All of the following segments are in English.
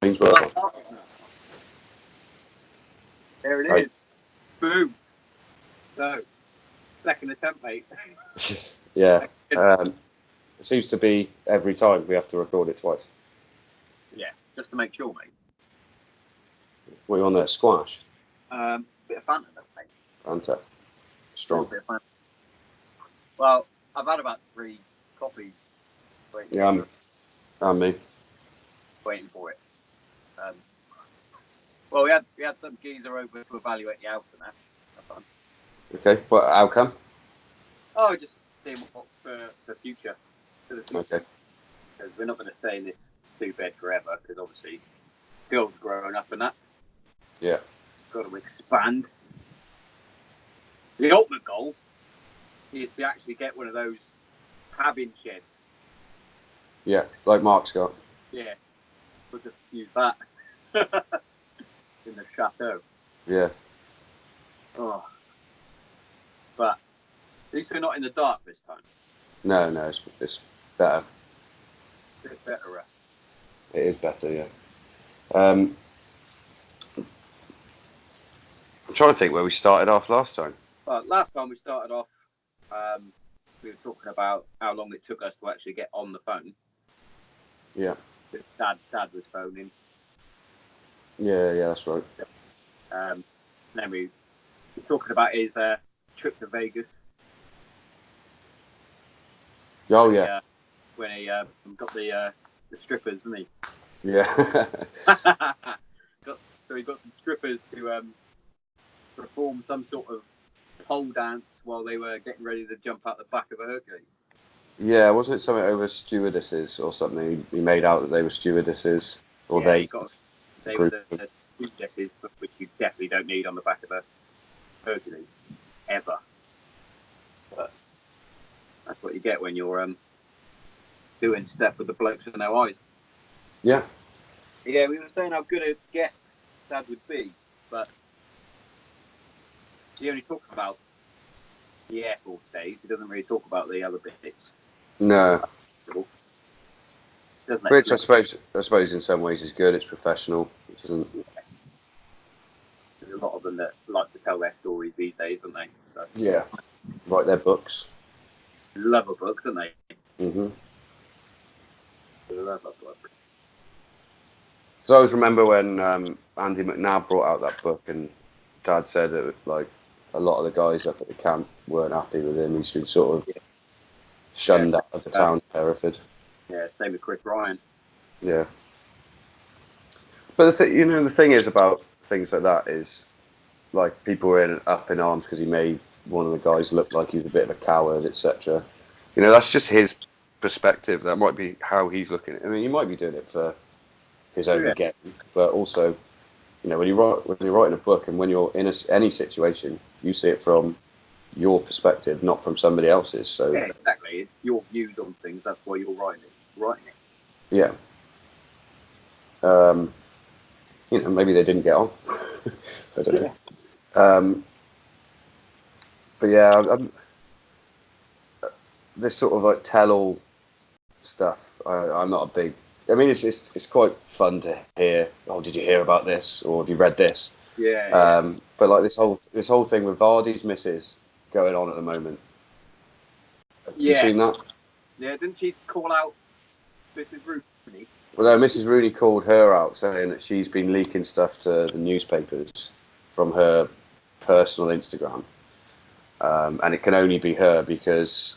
Wainsboro. There it is. Boom. So, second attempt, mate. Yeah. It seems to be every time we have to record it twice. Yeah, just to make sure, mate. What are you on there? Squash? Bit of Fanta, mate. Fanta. Strong. Bit of Fanta. Well, I've had about 3 coffees. Yeah, I'm me. Waiting for it. Well, we had some geezer over to evaluate the house and that. That's fun. Okay. What outcome? Oh, just seeing what for the future. Okay. Because we're not going to stay in this 2-bed forever. Because obviously, girls growing up and that. Yeah. Got to expand. The ultimate goal is to actually get one of those cabin sheds. Yeah, like Mark's got. Yeah, we'll just use that in the chateau. Yeah. Oh, but at least we're not in the dark this time. No, it's better. It's better. It is better, yeah. I'm trying to think where we started off last time. Well, last time we started off, we were talking about how long it took us to actually get on the phone. Yeah. Dad was phoning. Yeah, that's right. Then we were talking about his trip to Vegas. Oh, yeah. When he got the strippers, didn't he? Yeah. So he got some strippers to perform some sort of pole dance while they were getting ready to jump out the back of a Hercules. Yeah, wasn't it something over stewardesses or something? He made out that they were stewardesses, or they were the stewardesses, which you definitely don't need on the back of a Hercules ever. But that's what you get when you're doing stuff with the blokes with no eyes. Yeah. Yeah, we were saying how good a guest Dad would be, but he only talks about the Air Force days. He doesn't really talk about the other bits. No. Which I suppose in some ways is good. It's professional. It doesn't. Yeah. There's a lot of them that like to tell their stories these days, don't they? So, yeah. Write their books. Love a book, don't they? Mm-hmm. Love a book. So I always remember when Andy McNabb brought out that book, and Dad said that like a lot of the guys up at the camp weren't happy with him. He's been sort of shunned out of the town of Hereford. Yeah, same with Chris Ryan. Yeah. But the thing is about things like that is, like, people were up in arms because he made one of the guys look like he was a bit of a coward, etc. That's just his perspective. That might be how he's looking at it. I mean, he might be doing it for his own gain, but also, when you're writing a book and when you're in any situation, you see it from your perspective, not from somebody else's. So yeah, exactly. It's your views on things. That's why you're writing it. Yeah. Maybe they didn't get on. I don't know. But yeah, this sort of like tell-all stuff, I'm not a big. I mean, it's quite fun to hear. Oh, did you hear about this? Or have you read this? Yeah. But like this whole thing with Vardy's missus going on at the moment. Have you seen that? Yeah, didn't she call out Mrs. Rooney? Well, no, Mrs. Rooney called her out, saying that she's been leaking stuff to the newspapers from her personal Instagram, and it can only be her because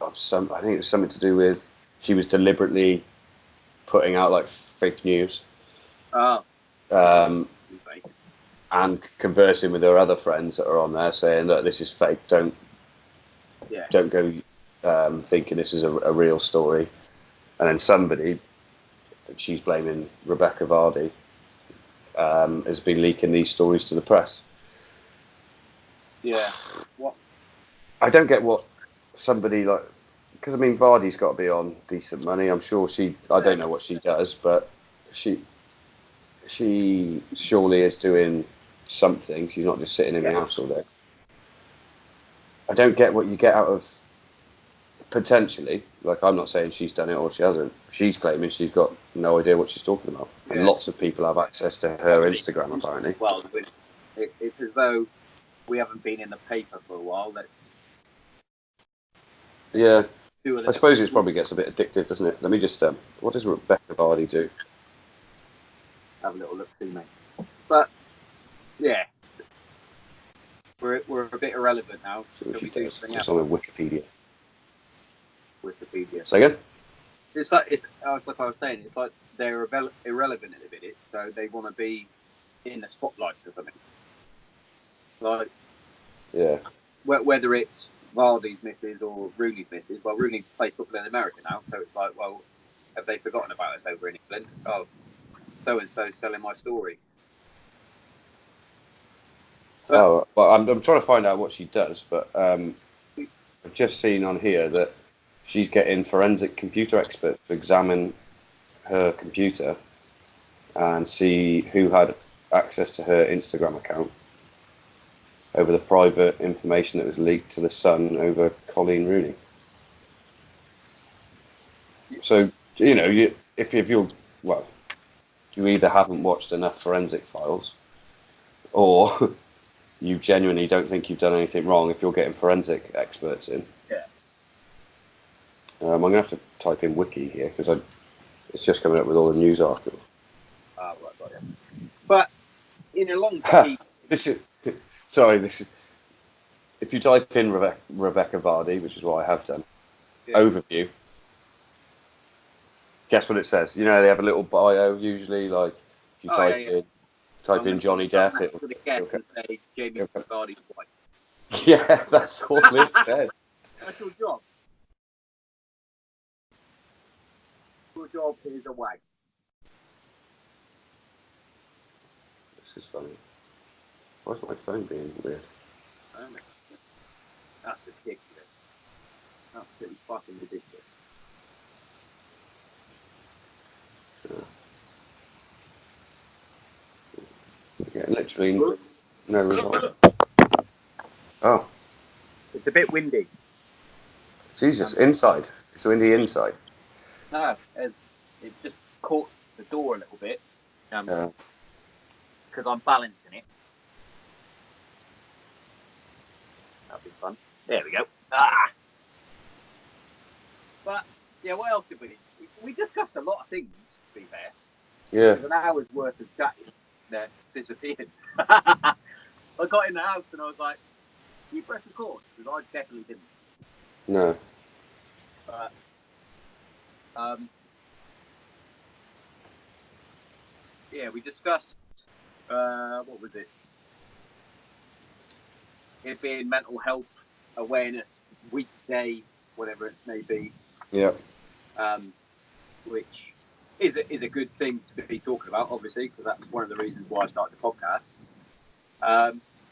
of I think it's something to do with she was deliberately putting out like fake news. Oh. And conversing with her other friends that are on there, saying that this is fake. Don't go thinking this is a real story. And then somebody, she's blaming Rebecca Vardy, has been leaking these stories to the press. Yeah. What? I don't get what somebody like, because I mean Vardy's got to be on decent money. I'm sure I don't know what she does, but she surely is doing something. She's not just sitting in the house all day. I don't get what you get out of potentially, like, I'm not saying she's done it or she hasn't. She's claiming she's got no idea what she's talking about. And lots of people have access to her Instagram, apparently. Well, it's as though we haven't been in the paper for a while. Yeah. I suppose it probably gets a bit addictive, doesn't it? Let me just, what does Rebecca Vardy do? Have a little look, see, mate. But, yeah. We're a bit irrelevant now. It's on Wikipedia. Say again? It's like I was saying. It's like they're irrelevant in a minute, so they want to be in the spotlight or something. Like, yeah. Whether it's Vardy's missus or Rooney's missus. Well, Rooney plays football in America now, so it's like, well, have they forgotten about us over in England? Oh, so and so selling my story. Well, I'm trying to find out what she does, but I've just seen on here that she's getting forensic computer experts to examine her computer and see who had access to her Instagram account over the private information that was leaked to the Sun over Colleen Rooney. So, if you're, well, you either haven't watched enough forensic files or you genuinely don't think you've done anything wrong if you're getting forensic experts in. Yeah. I'm going to have to type in wiki here because it's just coming up with all the news articles. Right, got it. But in a long this is if you type in Rebecca Vardy, which is what I have done, overview, guess what it says? You know, they have a little bio usually, like if you type in Johnny Depp, it'll guess and say Jamie Vardy's wife. Yeah, that's all it says. That's your job. Your job is a wag. This is funny. Why is my phone being weird? That's ridiculous. Absolutely fucking ridiculous. Yeah, literally no result. Oh. It's a bit windy. Jesus, inside. It's windy inside. No, it just caught the door a little bit. Because I'm balancing it. That'll be fun. There we go. But, yeah, what else did we do? We discussed a lot of things, to be fair. Yeah. There's an hour's worth of chatting that disappeared. I got in the house and I was like, "Can you press record?" Because I definitely didn't. No. But, yeah, we discussed, what was it? It being Mental Health Awareness Weekday, whatever it may be. Yeah. Which is a good thing to be talking about, obviously, because that's one of the reasons why I started the podcast.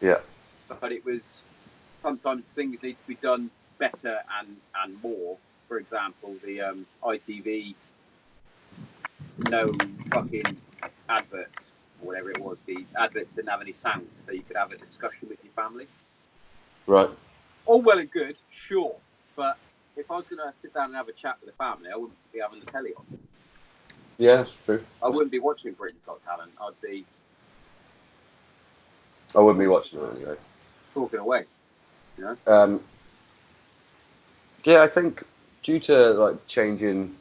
Yeah. But it was sometimes things need to be done better and more. For example, the ITV no fucking adverts, or whatever it was. The adverts didn't have any sound, so you could have a discussion with your family. Right. All well and good, sure. But if I was going to sit down and have a chat with the family, I wouldn't be having the telly on. Yeah, that's true. I wouldn't be watching Britain's Got Talent. I wouldn't be watching it anyway. Talking away, you know? Yeah, I think due to like changing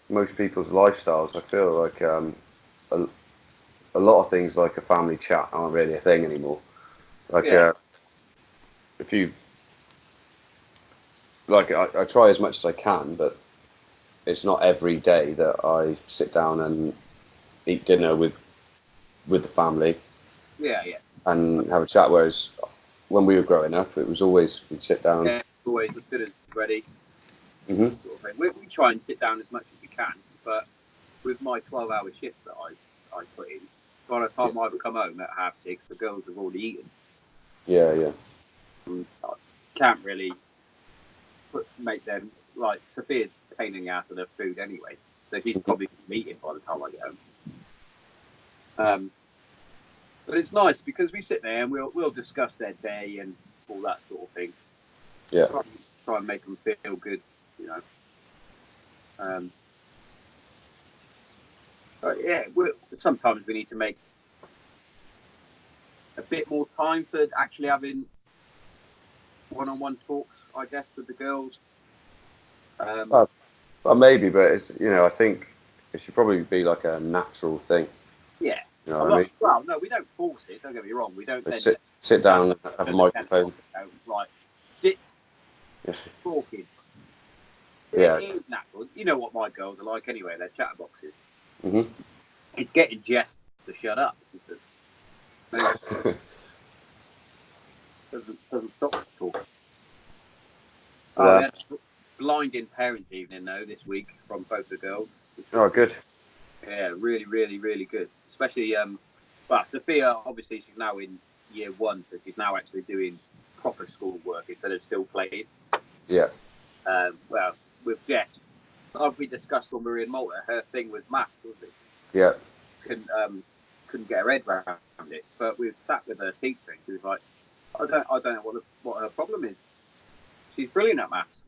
most people's lifestyles, I feel like a lot of things like a family chat aren't really a thing anymore. Like, if you like, I try as much as I can, but it's not every day that I sit down and eat dinner with the family. Yeah, yeah. And have a chat. Whereas when we were growing up, it was always we'd sit down. Yeah, always as good as ready. Mm-hmm. Sort of thing. We try and sit down as much as we can, but with my 12-hour shift that I put in, by the time I come home at 6:30, the girls have already eaten. Yeah, yeah. And I can't really make them, like, Sophia's paining out of their food anyway, so she's probably eating by the time I get home. But it's nice because we sit there and we'll discuss their day and all that sort of thing. Yeah. try and make them feel good, you know. But yeah, sometimes we need to make a bit more time for actually having one-on-one talks, I guess, with the girls. Well, maybe, but it's, you know, I think it should probably be like a natural thing. Yeah. You know what I mean? Well, no, we don't force it. Don't get me wrong. We don't sit down and have a microphone. Right, sit, Yeah. talking. Yeah. It is natural. You know what my girls are like anyway. They're chatterboxes. Mm-hmm. It's getting Jess to shut up. Doesn't stop talking. We had a blinding parent evening though this week from both the girls. Oh, good. Yeah, really, really, really good. Especially, well, Sophia, obviously, she's now in year 1, so she's now actually doing proper schoolwork instead of still playing. Yeah. Well, with Jess, like we discussed when we were in Malta, her thing was maths, wasn't it? Yeah. Couldn't get her head around it. But we sat with her teacher, and she was like, I don't know what her problem is. She's brilliant at maths.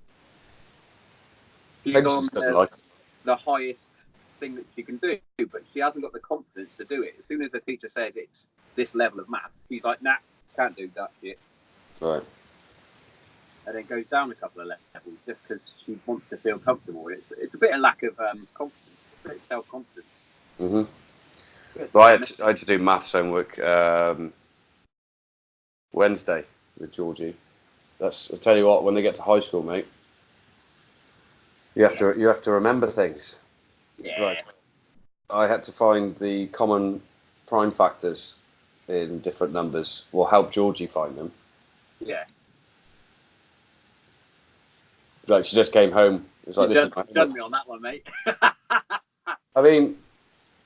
She's on the highest thing that she can do, but she hasn't got the confidence to do it. As soon as the teacher says it's this level of maths, she's like, nah, can't do that shit. Right. And then goes down a couple of levels just because she wants to feel comfortable. It's a bit of lack of confidence, a bit of self-confidence. Mm-hmm. So I had to do maths homework Wednesday with Georgie. I tell you what, when they get to high school, mate, you have to remember things. Yeah. Like, I had to find the common prime factors in different numbers. Will help Georgie find them. Yeah. Like, she just came home. It was like, You've done me on that one, mate. I mean,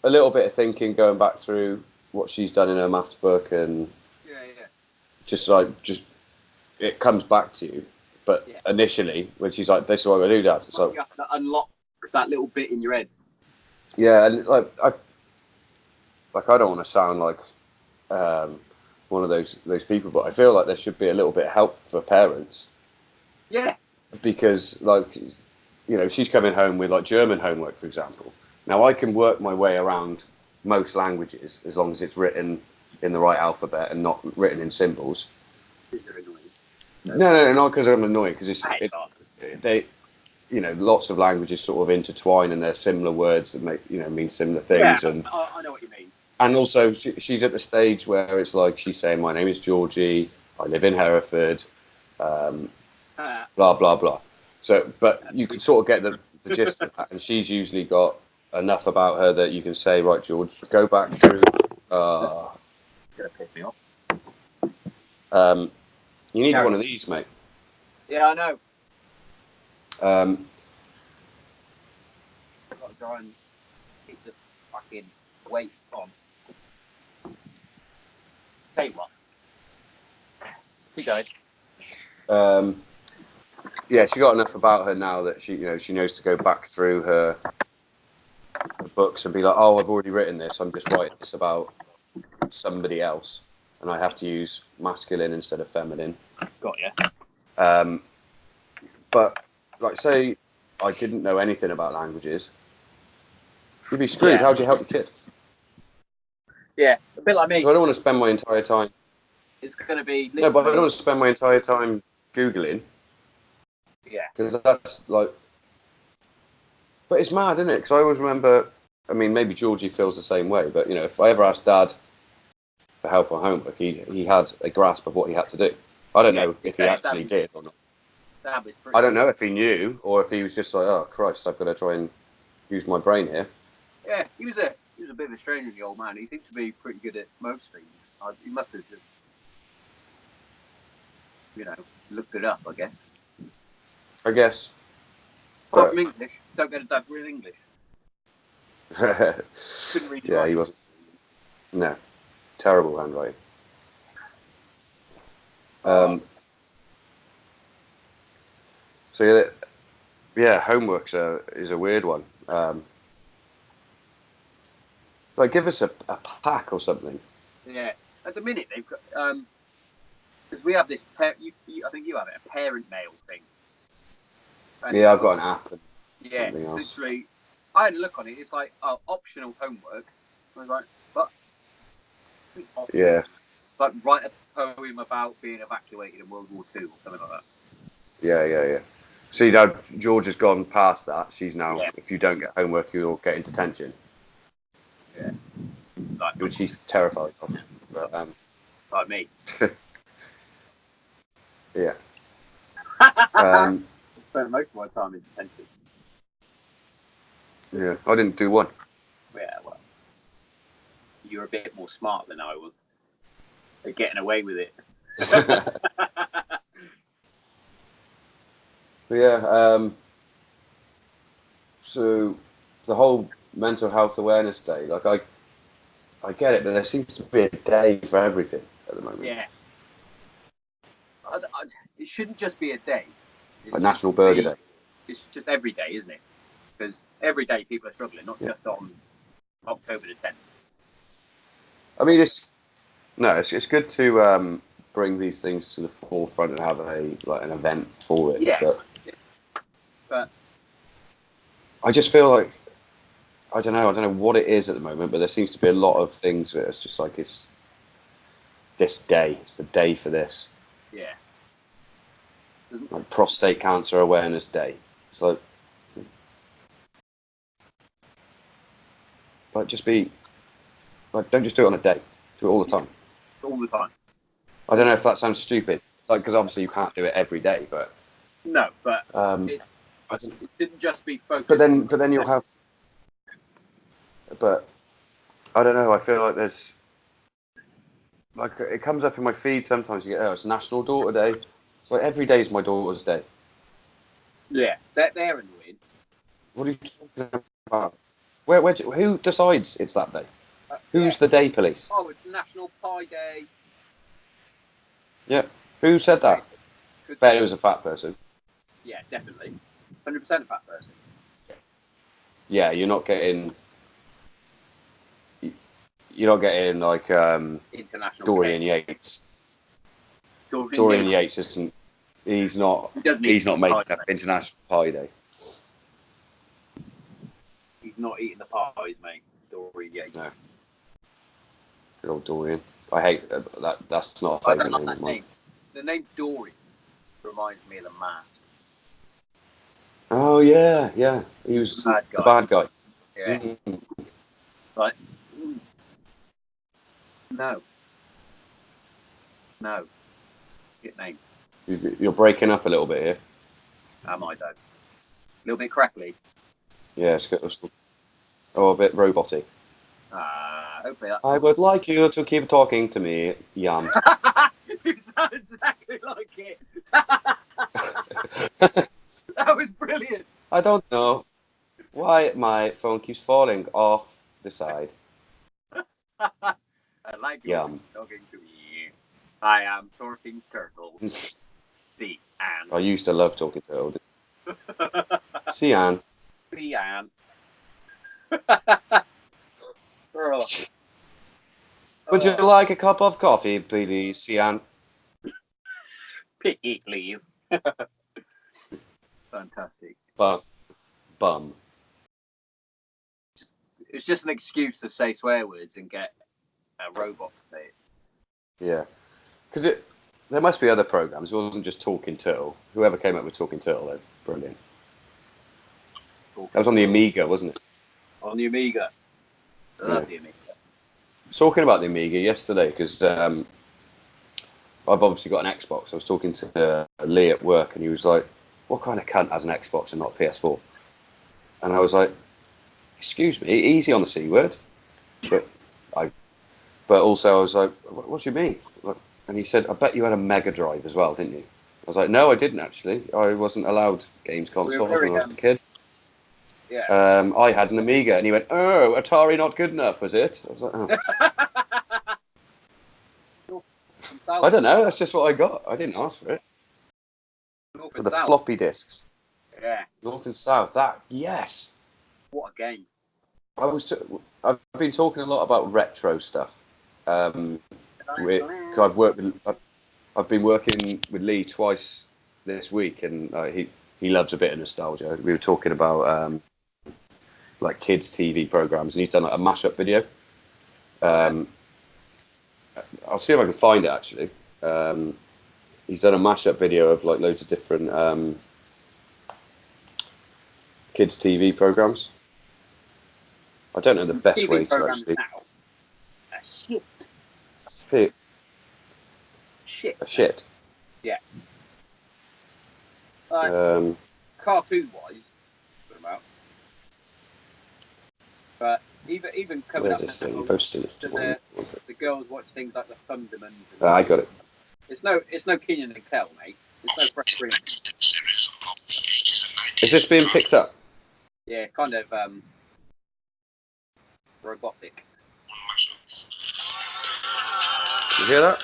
a little bit of thinking, going back through what she's done in her maths book, and just it comes back to you. But initially, when she's like, "This is what I'm gonna do, Dad," it's like you have to unlock that little bit in your head. Yeah, and I don't want to sound like one of those people, but I feel like there should be a little bit of help for parents. Yeah. Because, like, you know, she's coming home with, like, German homework, for example. Now, I can work my way around most languages as long as it's written in the right alphabet and not written in symbols. No, not because I'm annoyed, because you know, lots of languages sort of intertwine, and there's similar words that mean similar things. Yeah, and I know what you mean. And also, she's at the stage where it's like she's saying, "My name is Georgie. I live in Hereford." Blah blah blah. So, but you can sort of get the gist of that, and she's usually got enough about her that you can say, "Right, George, go back through." Gonna piss me off. You need one of these, mate. Yeah, I know. I've got to try and keep the fucking weight on. Tell you what. Keep going. Yeah, she got enough about her now that she knows to go back through her books and be like, "Oh, I've already written this. I'm just writing this about somebody else, and I have to use masculine instead of feminine." Got you. But like, say I didn't know anything about languages, you'd be screwed. How do you help your kid? Yeah, a bit like me. So I don't want to spend my entire time. It's going to be. No, but I don't want to spend my entire time Googling. Yeah. Because that's like. But it's mad, isn't it? Because I always remember. I mean, maybe Georgie feels the same way, but you know, if I ever asked Dad for help on homework, he had a grasp of what he had to do. I don't know if he actually did or not. I don't know if he knew or if he was just like, "Oh Christ, I've got to try and use my brain here." Yeah, he was a bit of a stranger, the old man. He seemed to be pretty good at most things. He must have just, looked it up, I guess. I guess. Apart from English, don't get a dad real English. Couldn't read yeah, he wasn't. No, terrible handwriting. So yeah, homework is a weird one. Like, give us a pack or something. Yeah, at the minute they've got because we have this. I think you have it, a parent mail thing. Yeah, I've got an app and Yeah, something else. literally, I had a look on it. It's like optional homework. I was like, what? Yeah. Like write a poem about being evacuated in World War II or something like that. Yeah. See, now George has gone past that. She's now, Yeah. if you don't get homework, you'll get into detention. Yeah. Like, Which she's terrified of. But, like me. yeah. I spent most of my time in detention. Yeah, I didn't do one. Yeah, well, you're a bit more smart than I was at getting away with it. Yeah. So the whole mental health awareness day, like I get it, but there seems to be a day for everything at the moment. Yeah. It shouldn't just be a day. Like National Burger Day. It's just every day, isn't it? Because every day people are struggling, not just on October the 10th. I mean, it's good to bring these things to the forefront and have an event for it. Yeah. But I just feel like I don't know what it is at the moment, but there seems to be a lot of things that it's just like it's this day. It's the day for this. Yeah. Like Prostate Cancer Awareness Day. It's like just be like, don't just do it on a day. Do it all the time. All the time. I don't know if that sounds stupid, like because obviously you can't do it every day, but no, but it didn't just be focused. But then you'll have. But I don't know. I feel like there's like it comes up in my feed sometimes. You get it's National Daughter Day. It's like every day is my daughter's day. Yeah, they're annoying. What are you talking about? Who decides it's that day? Who's the day police? Oh, it's National Pie Day. Yeah. Who said that? Bet it was a fat person. Yeah, definitely. 100% a fat person. Yeah, you're not getting like international Dorian Yates. Dorian Yates isn't. He's not. He's not making up International Pie Day. He's not eating the pies, mate. Dorian Yates. No. Good old Dorian. I hate that. That's not a favourite name of mine. The name Dorian reminds me of the Mask. Oh yeah. He was the bad guy. Yeah. Mm-hmm. Like, no. Good name. You're breaking up a little bit here. Am I though? A little bit crackly. Yeah, it's a bit roboty. Hopefully that's. I would like you to keep talking to me, Jan. You sound exactly like it. That was brilliant. I don't know why my phone keeps falling off the side. I like you talking to me. I am talking turtle. See, Anne. I used to love talking turtle. See, Anne. See, Anne. Would you like a cup of coffee, please, Sian? Please. Fantastic. Bum. It's just an excuse to say swear words and get a robot to say it. Yeah. Because there must be other programs. It wasn't just Talking Turtle. Whoever came up with Talking Turtle, they're brilliant. That was on the Amiga, wasn't it? On the Amiga. I love the Amiga. I was talking about the Amiga yesterday because I've obviously got an Xbox. I was talking to Lee at work and he was like, what kind of cunt has an Xbox and not a PS4? And I was like, excuse me, easy on the C word. But also I was like, what do you mean? And he said, I bet you had a Mega Drive as well, didn't you? I was like, no, I didn't actually. I wasn't allowed games consoles when I was a kid. Yeah. I had an Amiga, and he went, "Oh, Atari not good enough, was it?" I was like, "Oh, I don't know. That's just what I got. I didn't ask for it." For the floppy disks. Yeah. North and South. That yes. What a game! I've been talking a lot about retro stuff. I've been working with Lee twice this week, and he loves a bit of nostalgia. We were talking about like kids' TV programs, and he's done like a mashup video. I'll see if I can find it actually. He's done a mashup video of like loads of different kids' TV programs. I don't know the best TV way to programs actually. now. Shit. Shit. A shit. Yeah. Like, cartoon-wise, about. But even coming Where's up this thing? now, Posted it. the girls watch things like the Thundermans. I got it. It's no Kenan and Kel, mate. It's no Fresh Prince. Is this being picked up? Yeah, kind of robotic. You hear that?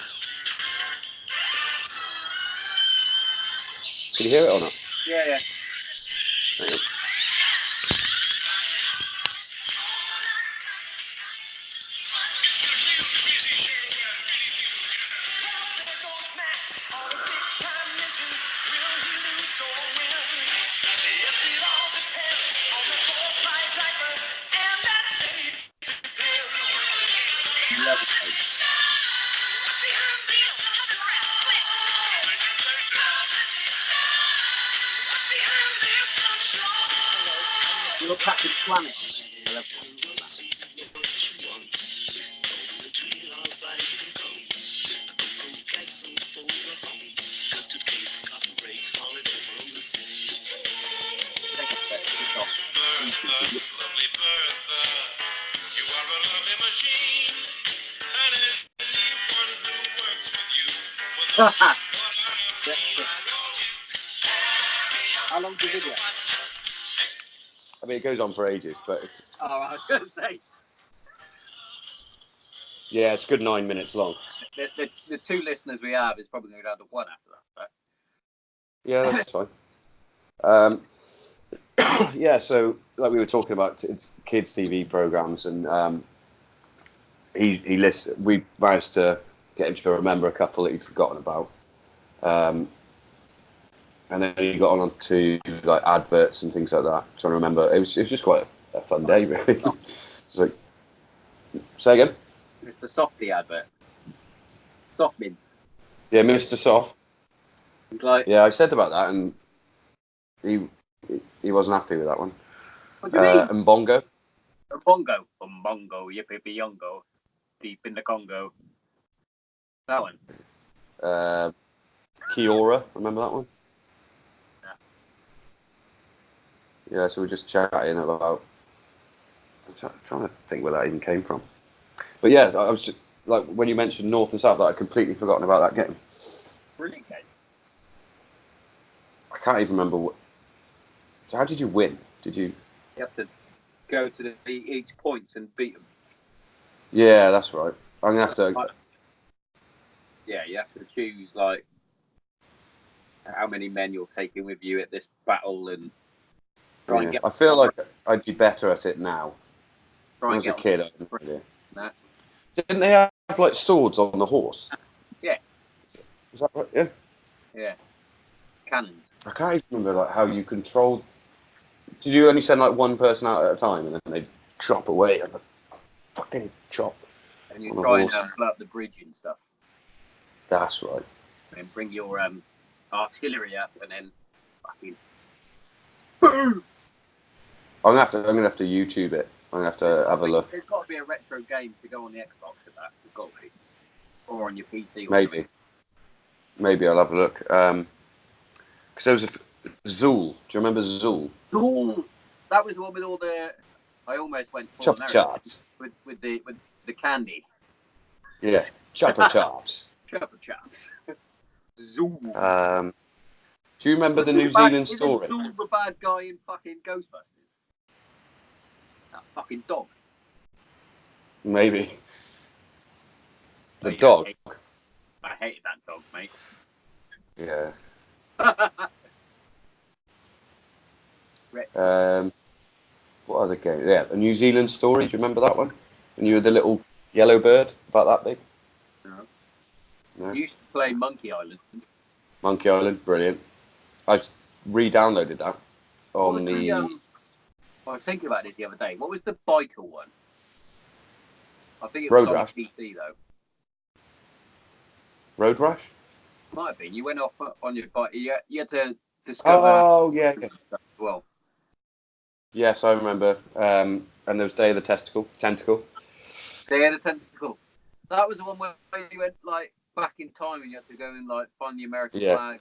Can you hear it or not? Yeah. Hang on. Love it, mate. You're Captain Planet. I love it. Lovely Bertha, you are a lovely machine, and anyone who works with you will How long's the video? I mean, it goes on for ages, but it's I was going to say. yeah, it's a good 9 minutes long. The two listeners we have is probably going to go down to one after that. Right? Yeah, that's fine. Yeah, so like we were talking about kids' TV programs, and he lists. We managed to get him to remember a couple that he'd forgotten about, and then he got on to like adverts and things like that. Trying to remember, it was just quite a fun day, really. It's like, say again. It's the Softy advert. Soft Mint. Yeah, Mr. Soft. He's like, yeah, I said about that, and he wasn't happy with that one. what do you mean? And Bongo. Bongo, yippee yongo, deep in the Congo. That one. Kiora, remember that one? Yeah, so we're just chatting about. I'm trying to think where that even came from. But yeah, I was just like when you mentioned North and South, that I'd completely forgotten about that game. Brilliant game. I can't even remember how did you win? Did you? You have to go to each points and beat them. Yeah, that's right. I'm gonna have to. Yeah, you have to choose like how many men you're taking with you at this battle and try and get. I feel like I'd be better at it now. When I was a kid, I didn't really. Nah. Didn't they have like swords on the horse? Yeah. Is that right? Yeah. Yeah. Cannons. I can't even remember like how you controlled. Did you only send like one person out at a time, and then they chop away and fucking chop? And you try and blow up the bridge and stuff. That's right. And bring your artillery up, and then fucking boom. I'm gonna have to YouTube it. I'm gonna have to have a look. There's got to be a retro game to go on the Xbox for that. There's got to be, or on your PC. Maybe I'll have a look. Because there was Zool. Do you remember Zool? Zool. That was the one with all the. I almost went full Chop chops with the candy. Yeah, chopper chops. Chopper chops. Zool. Do you remember the New Zealand story? Isn't Zool the bad guy in fucking Ghostbusters? That fucking dog. Maybe. The dog. I hated that dog, mate. Yeah. What other game? Yeah, a New Zealand story. Do you remember that one? And you were the little yellow bird, about that big. No. You used to play Monkey Island. Monkey Island, brilliant. I re-downloaded that What on was I was thinking about this the other day. What was the Vital one? I think it was Road on Rash. PC though. Road Rash. Might have been. You went off on your bike. You had to discover. Oh yeah. Stuff as well. Yes, I remember. And there was Day of the Tentacle. Day of the Tentacle. That was the one where you went like back in time and you had to go and like find the American flag,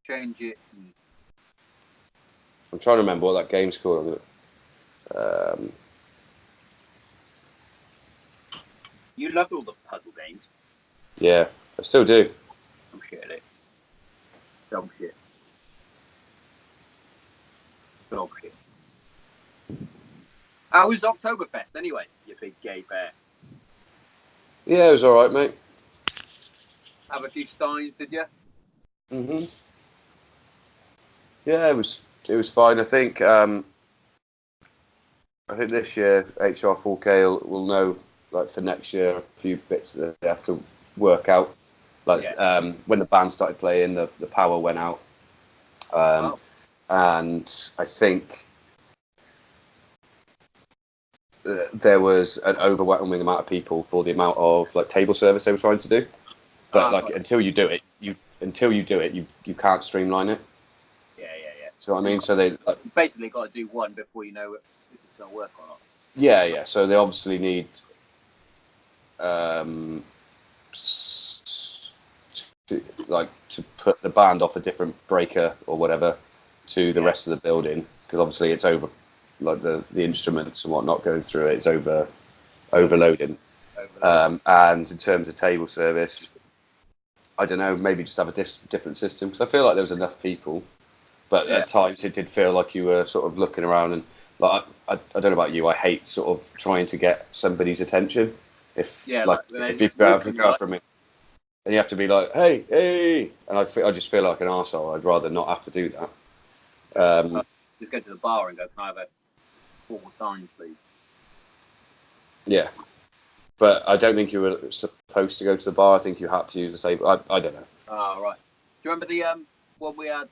change it. And... I'm trying to remember what that game's called. You loved all the puzzle games. Yeah, I still do. I'm shit at it. Dog shit. Dog shit. How was Oktoberfest anyway, you big gay bear? Yeah, it was all right, mate. Have a few steins, did you? Yeah, it was fine. I think this year HR4K will know, like for next year, a few bits that they have to work out. Like when the band started playing, the power went out, and I think there was an overwhelming amount of people for the amount of like table service they were trying to do. But until you do it, you can't streamline it. Yeah. So I mean, so they you basically got to do one before you know if it's going to work or not. Yeah. So they obviously need to put the band off a different breaker or whatever to the rest of the building, because obviously it's over, like the instruments and whatnot going through it, it's overloading. And in terms of table service, I don't know, maybe just have a different system, because I feel like there was enough people, but at times it did feel like you were sort of looking around and like I don't know about you, I hate sort of trying to get somebody's attention. If you go from it, and you have to be like, hey, and I just feel like an arsehole. I'd rather not have to do that. Just go to the bar and go, can I have a 4 steins, please? Yeah. But I don't think you were supposed to go to the bar. I think you had to use the table. I don't know. Oh, right. Do you remember the one we had,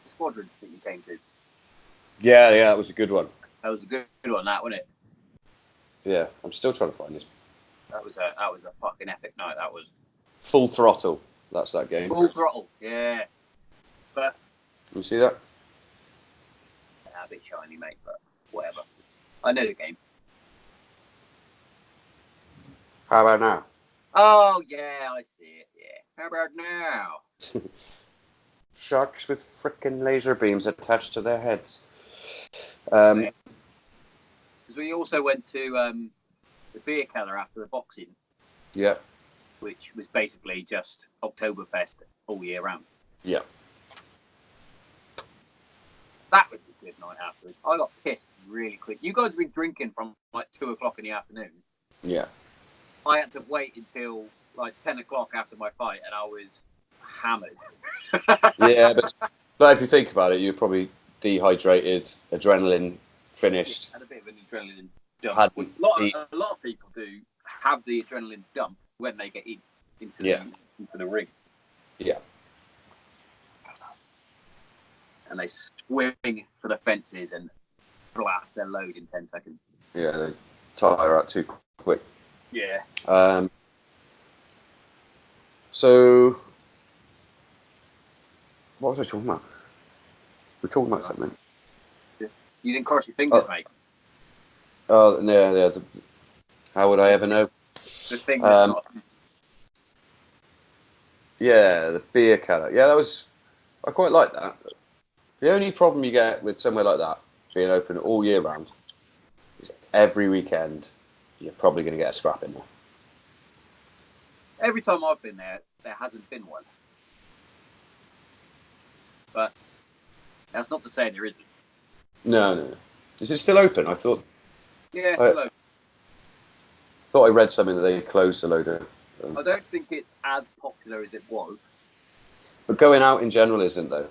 the squadron that you came to? Yeah, that was a good one. That was a good one, that, wasn't it? Yeah, I'm still trying to find this. That was a fucking epic night. That was Full Throttle. That's that game. Full Throttle, yeah. But you see that? Yeah, a bit shiny, mate. But whatever. I know the game. How about now? Oh yeah, I see it. Yeah. How about now? Sharks with frickin' laser beams attached to their heads. Because we also went to the beer keller after the boxing. Yeah. Which was basically just Oktoberfest all year round. Yeah. That was a good night afterwards. I got pissed really quick. You guys have been drinking from like 2 o'clock in the afternoon. Yeah. I had to wait until like 10 o'clock after my fight, and I was hammered. Yeah, but if you think about it, you're probably dehydrated, adrenaline finished. Had a bit of an adrenaline dump. A lot of people do have the adrenaline dump when they get into the ring. Yeah. And they swing for the fences and blast their load in 10 seconds. Yeah, they tire out too quick. Yeah. So, what was I talking about? We're talking about something. You didn't cross your fingers, mate. Oh, yeah. How would I ever know? The thing that's not... Yeah, the beer keller. Yeah, I quite like that. The only problem you get with somewhere like that being open all year round is every weekend you're probably going to get a scrap in there. Every time I've been there, there hasn't been one. But that's not to say there isn't. No. Is it still open? I thought. Yeah, it's still open. I thought I read something that they closed a load of. I don't think it's as popular as it was. But going out in general isn't, though.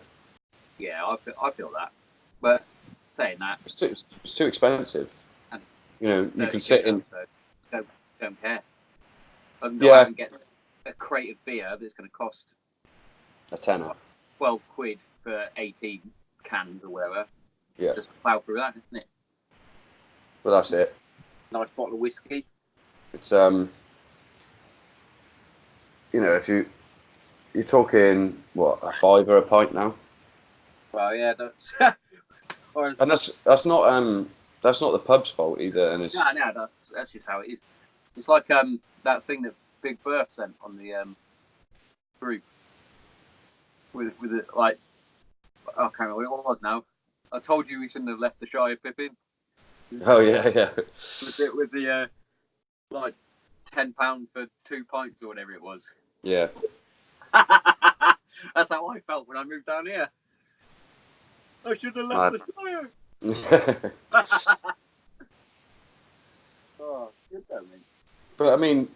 Yeah, I feel that. But saying that, it's too expensive. And you can sit in. So don't care. I can go out and get a crate of beer that's going to cost a tenner. 12 quid for 18 cans or whatever. Yeah. Just plough through that, isn't it? Well, that's it. Nice bottle of whiskey. It's you know, if you're talking what, a £5 a pint now, Well, yeah, that's. and that's not the pub's fault either, and it's No, that's just how it is. It's like that thing that Big Berth sent on the group with it, like, I can't remember what it was now. I told you we shouldn't have left the Shire Pippin. oh yeah. With the like £10 for 2 pints or whatever it was. Yeah. That's how I felt when I moved down here. I should have left the Shire. Oh, good though, mate. But I mean,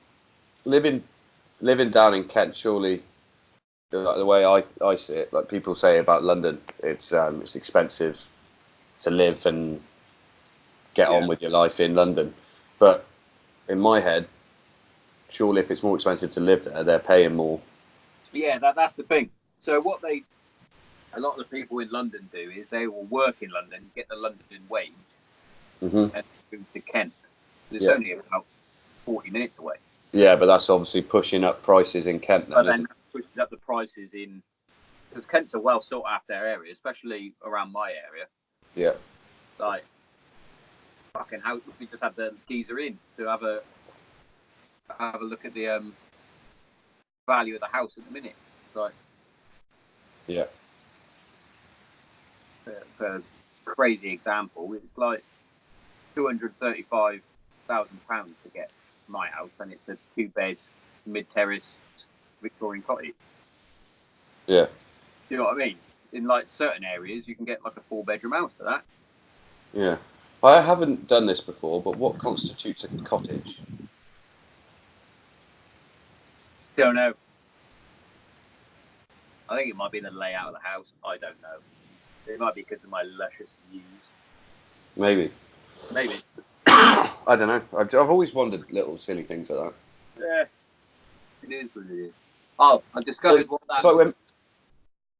living down in Kent, surely, like the way I see it, like people say about London, it's expensive to live and get on with your life in London. But in my head, surely if it's more expensive to live there, they're paying more. Yeah, that's the thing. So what a lot of the people in London do is they will work in London, get the London wage, and move to Kent. It's only about 40 minutes away. Yeah, but that's obviously pushing up prices in Kent then, But then pushing up the prices in... Because Kent's a well sought after area, especially around my area. Yeah. Like, fucking house, we just had the geezer in to have a look at the value of the house at the minute. Like, yeah. For a crazy example, it's like £235,000 to get my house, and it's a 2-bed mid-terrace Victorian cottage. Yeah. Do you know what I mean? In like certain areas, you can get like a 4-bedroom house for that. Yeah. I haven't done this before, but what constitutes a cottage? Don't know. I think it might be the layout of the house. I don't know. It might be because of my luscious views. Maybe. I don't know. I've always wondered little silly things like that. Yeah. It is what it is. Oh, I discovered what that... It's like when...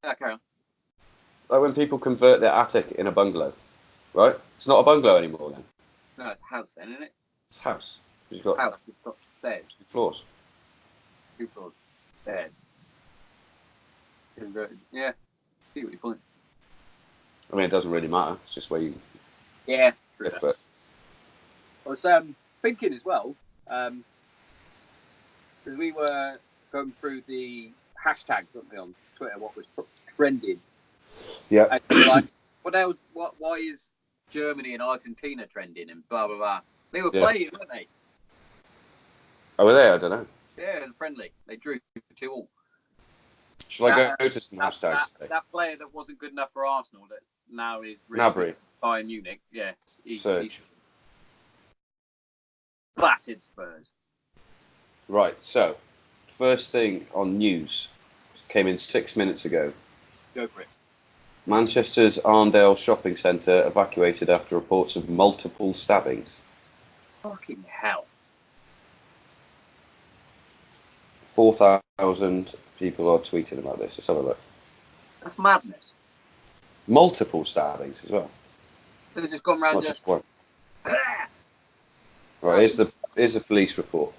Yeah, carry on. Like when people convert their attic in a bungalow, right? It's not a bungalow anymore then. No, it's a house then, isn't it? It's a house. You've got house. It's got stairs. 2 floors. 2 floors. Stairs. Converted. Yeah. See what your point. I mean, it doesn't really matter. It's just where you Yeah. live. But I was thinking as well, because we were going through the hashtags, weren't we, on Twitter, what was trending. yeah. And we were like, what else? Why is Germany and Argentina trending and blah blah blah? They were playing, weren't they? Oh, were they? I don't know. Yeah, it was friendly. They drew 2-2. Should I go to some hashtags? That player that wasn't good enough for Arsenal that now is Gnabry. Bayern Munich. Yeah, Surge. Battered Spurs. Right. So, first thing on news came in 6 minutes ago. Go for it. Manchester's Arndale shopping centre evacuated after reports of multiple stabbings. Fucking hell. 4,000 people are tweeting about this. Let's have a look. That's madness. Multiple stabbings as well. They've just gone round Not just one. Right, here's the police report.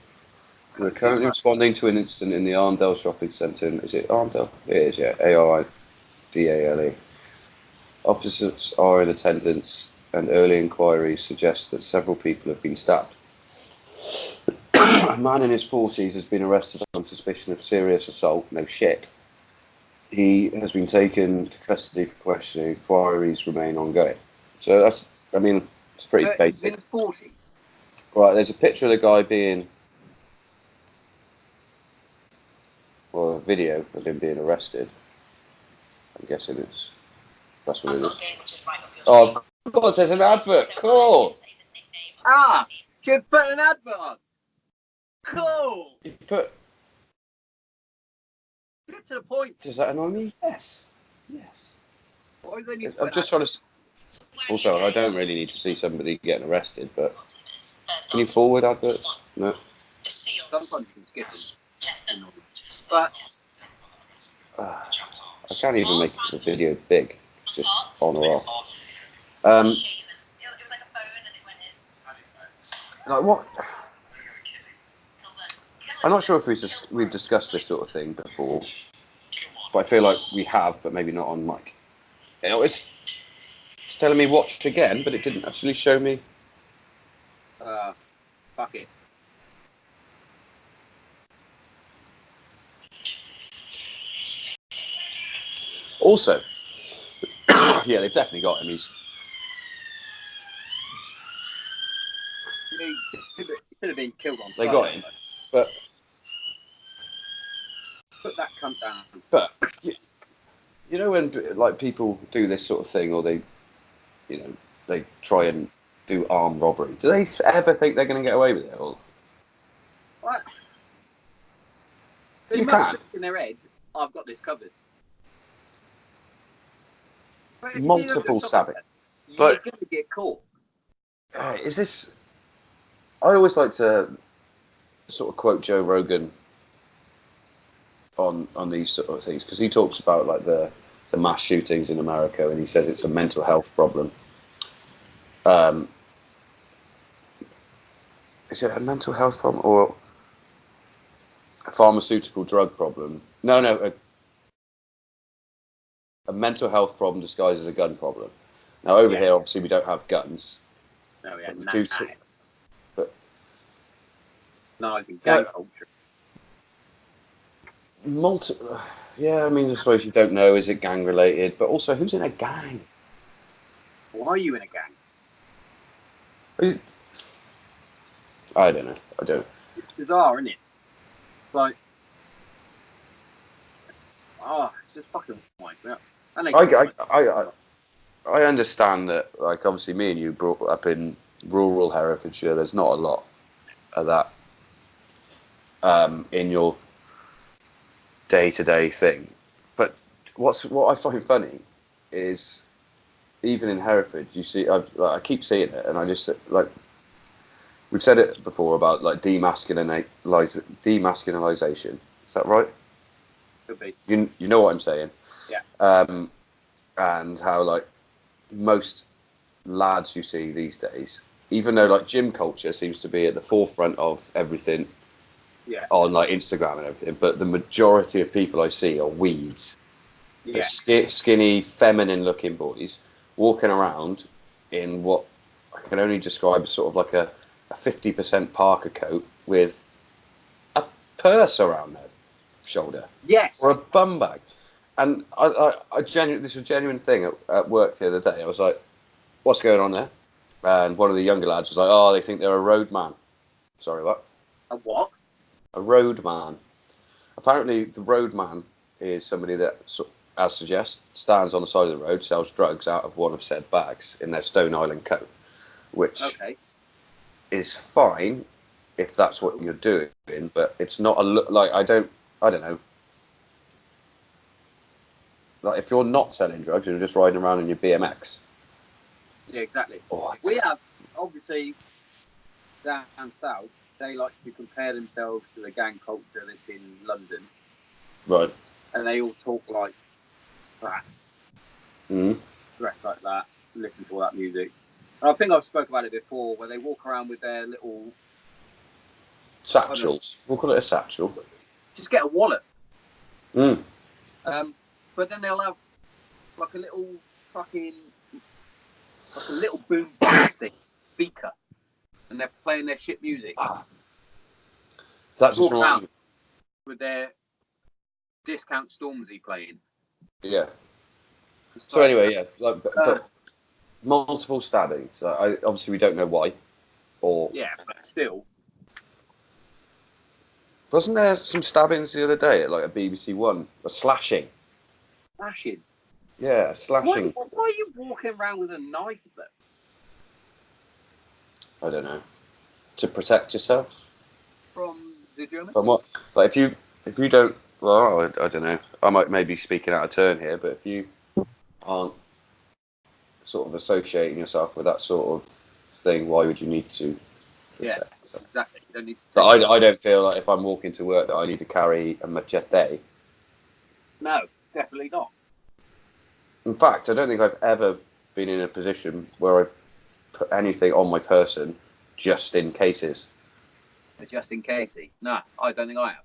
We're currently responding to an incident in the Arndale shopping centre. Is it Arndale? It is, yeah. Aridale. Officers are in attendance and early inquiries suggest that several people have been stabbed. A man in his 40s has been arrested on suspicion of serious assault. No shit. He has been taken to custody for questioning. Inquiries remain ongoing. So that's, I mean, it's pretty basic. In his 40s? Right, there's a picture of the guy being, well, a video of him being arrested. I'm guessing that's what it is. Oh, of course, there's an advert. Cool. Should put an advert on. Cool. You put. Get to the point. Does that annoy me? Yes. Why do they need I'm just trying to. Also, I don't really need to see somebody getting arrested, but can you forward adverts? No. Sometimes you can skip them. But I can't even make the video big. It's just on or off. Like what? I'm not sure if we've discussed this sort of thing before, but I feel like we have, but maybe not on mic. You know, it's telling me watch again, but it didn't actually show me. Fuck it. Also, yeah, they've definitely got him. He should have been killed on. They got him, but put that cunt down. But you know when like people do this sort of thing, or they try and do armed robbery. Do they ever think they're going to get away with it? Or what? You can't. In their head, I've got this covered. Multiple stabbing. You're going to get caught. Is this? I always like to sort of quote Joe Rogan on these sort of things, because he talks about like the mass shootings in America, and he says it's a mental health problem. Is it a mental health problem or a pharmaceutical drug problem? No, a mental health problem disguised as a gun problem. Now over here, obviously, we don't have guns. No, we have knives. But knives and gang culture. Yeah, I mean, I suppose you don't know, is it gang related? But also, who's in a gang? Why are you in a gang? I don't know. I don't. It's bizarre, isn't it? Like, it's just fucking like that. I understand that, like, obviously me and you brought up in rural Herefordshire, there's not a lot of that in your day-to-day thing. But what I find funny is, even in Hereford, you see, I keep seeing it, and I just, like, we've said it before about, like, demasculinization. Is that right? Could be. You know what I'm saying? Yeah. And how, like, most lads you see these days, even though like gym culture seems to be at the forefront of everything on like Instagram and everything, but the majority of people I see are weeds. Yeah. Skinny, feminine looking boys walking around in what I can only describe as sort of like a 50% Parker coat with a purse around their shoulder. Yes. Or a bum bag. And this was a genuine thing at work the other day. I was like, what's going on there? And one of the younger lads was like, oh, they think they're a roadman. Sorry, what? A what? A roadman. Apparently, the roadman is somebody that, as suggests, stands on the side of the road, sells drugs out of one of said bags in their Stone Island coat, which is fine if that's what you're doing, but it's not like, I don't know. Like, if you're not selling drugs, you're just riding around in your BMX. Yeah, exactly. We have, obviously, down south, they like to compare themselves to the gang culture that's in London. Right. And they all talk like that. Dress like that, listen to all that music. And I think I've spoke about it before, where they walk around with their little... satchels. We'll call it a satchel. Just get a wallet. But then they'll have like a little fucking, like a little boom speaker, and they're playing their shit music. That's just wrong. With their discount Stormzy playing. Yeah. So anyway, but multiple stabbings. Obviously we don't know why. But still. Wasn't there some stabbings the other day at like a BBC One? A slashing. Slashing? Yeah, slashing. Why are you walking around with a knife though? I don't know. To protect yourself? From the Germans? From what? Like if you don't, well, I don't know. I might maybe speaking out of turn here, but if you aren't sort of associating yourself with that sort of thing, why would you need to protect yourself? Exactly. You don't need to. But I don't feel like if I'm walking to work that I need to carry a machete. No, definitely not. In fact, I don't think I've ever been in a position where I've put anything on my person just in cases. Just in case. No, I don't think I have.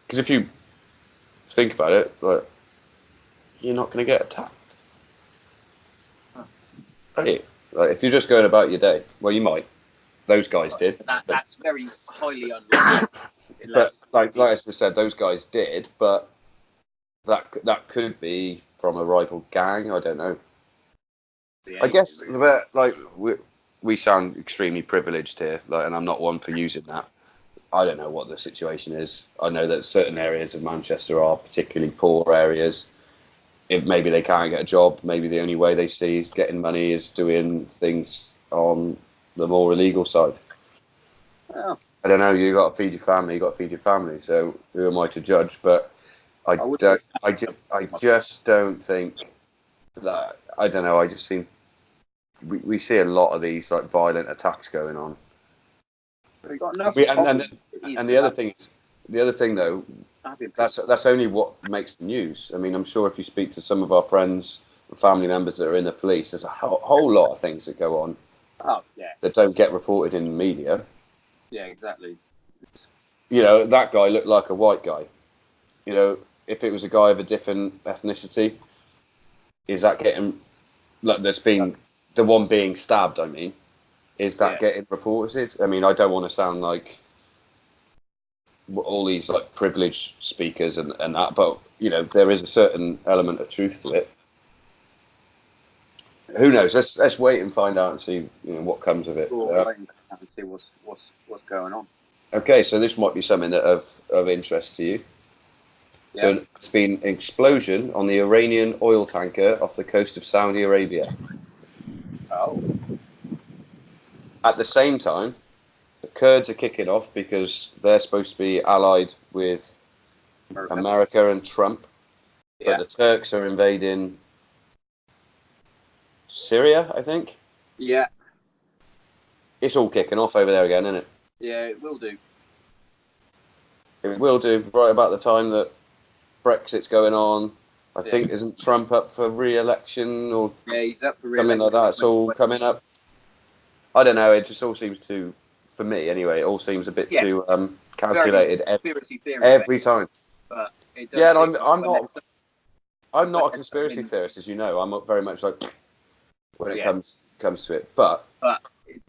Because if you think about it, like, you're not going to get attacked. Are you? Like, if you're just going about your day, well, you might. Those guys did. That's very highly unlikely. But like I just said, those guys did. But that could be from a rival gang. I don't know. I guess like we sound extremely privileged here, like, and I'm not one for using that. I don't know what the situation is. I know that certain areas of Manchester are particularly poor areas. Maybe they can't get a job. Maybe the only way they see getting money is doing things on the more illegal side. Well, I don't know. You got to feed your family. You got to feed your family. So who am I to judge? But I just don't think that. I don't know. I just think we see a lot of these like violent attacks going on. And the other thing though, that's only what makes the news. I mean, I'm sure if you speak to some of our friends and family members that are in the police, there's a whole lot of things that go on. Oh, yeah. That don't get reported in the media. Yeah, exactly. You know, that guy looked like a white guy. You know, if it was a guy of a different ethnicity, is that getting like there's been the one being stabbed? I mean, is that getting reported? I mean, I don't want to sound like all these like privileged speakers and that, but you know, there is a certain element of truth to it. Who knows? Let's wait and find out and see what comes of it. Wait and see what's going on. Okay, so this might be something that of interest to you. Yeah. So it's been an explosion on the Iranian oil tanker off the coast of Saudi Arabia. Oh. At the same time, the Kurds are kicking off because they're supposed to be allied with America and Trump, but the Turks are invading Syria, I think. Yeah. It's all kicking off over there again, isn't it? Yeah, it will do. It will do right about the time that Brexit's going on. I think isn't Trump up for re-election or he's up for something like that? It's all coming up. I don't know. It just all seems too, for me anyway. It all seems a bit too calculated every time. But it does and I'm not a conspiracy theorist, as you know. I'm very much like when it comes to it. But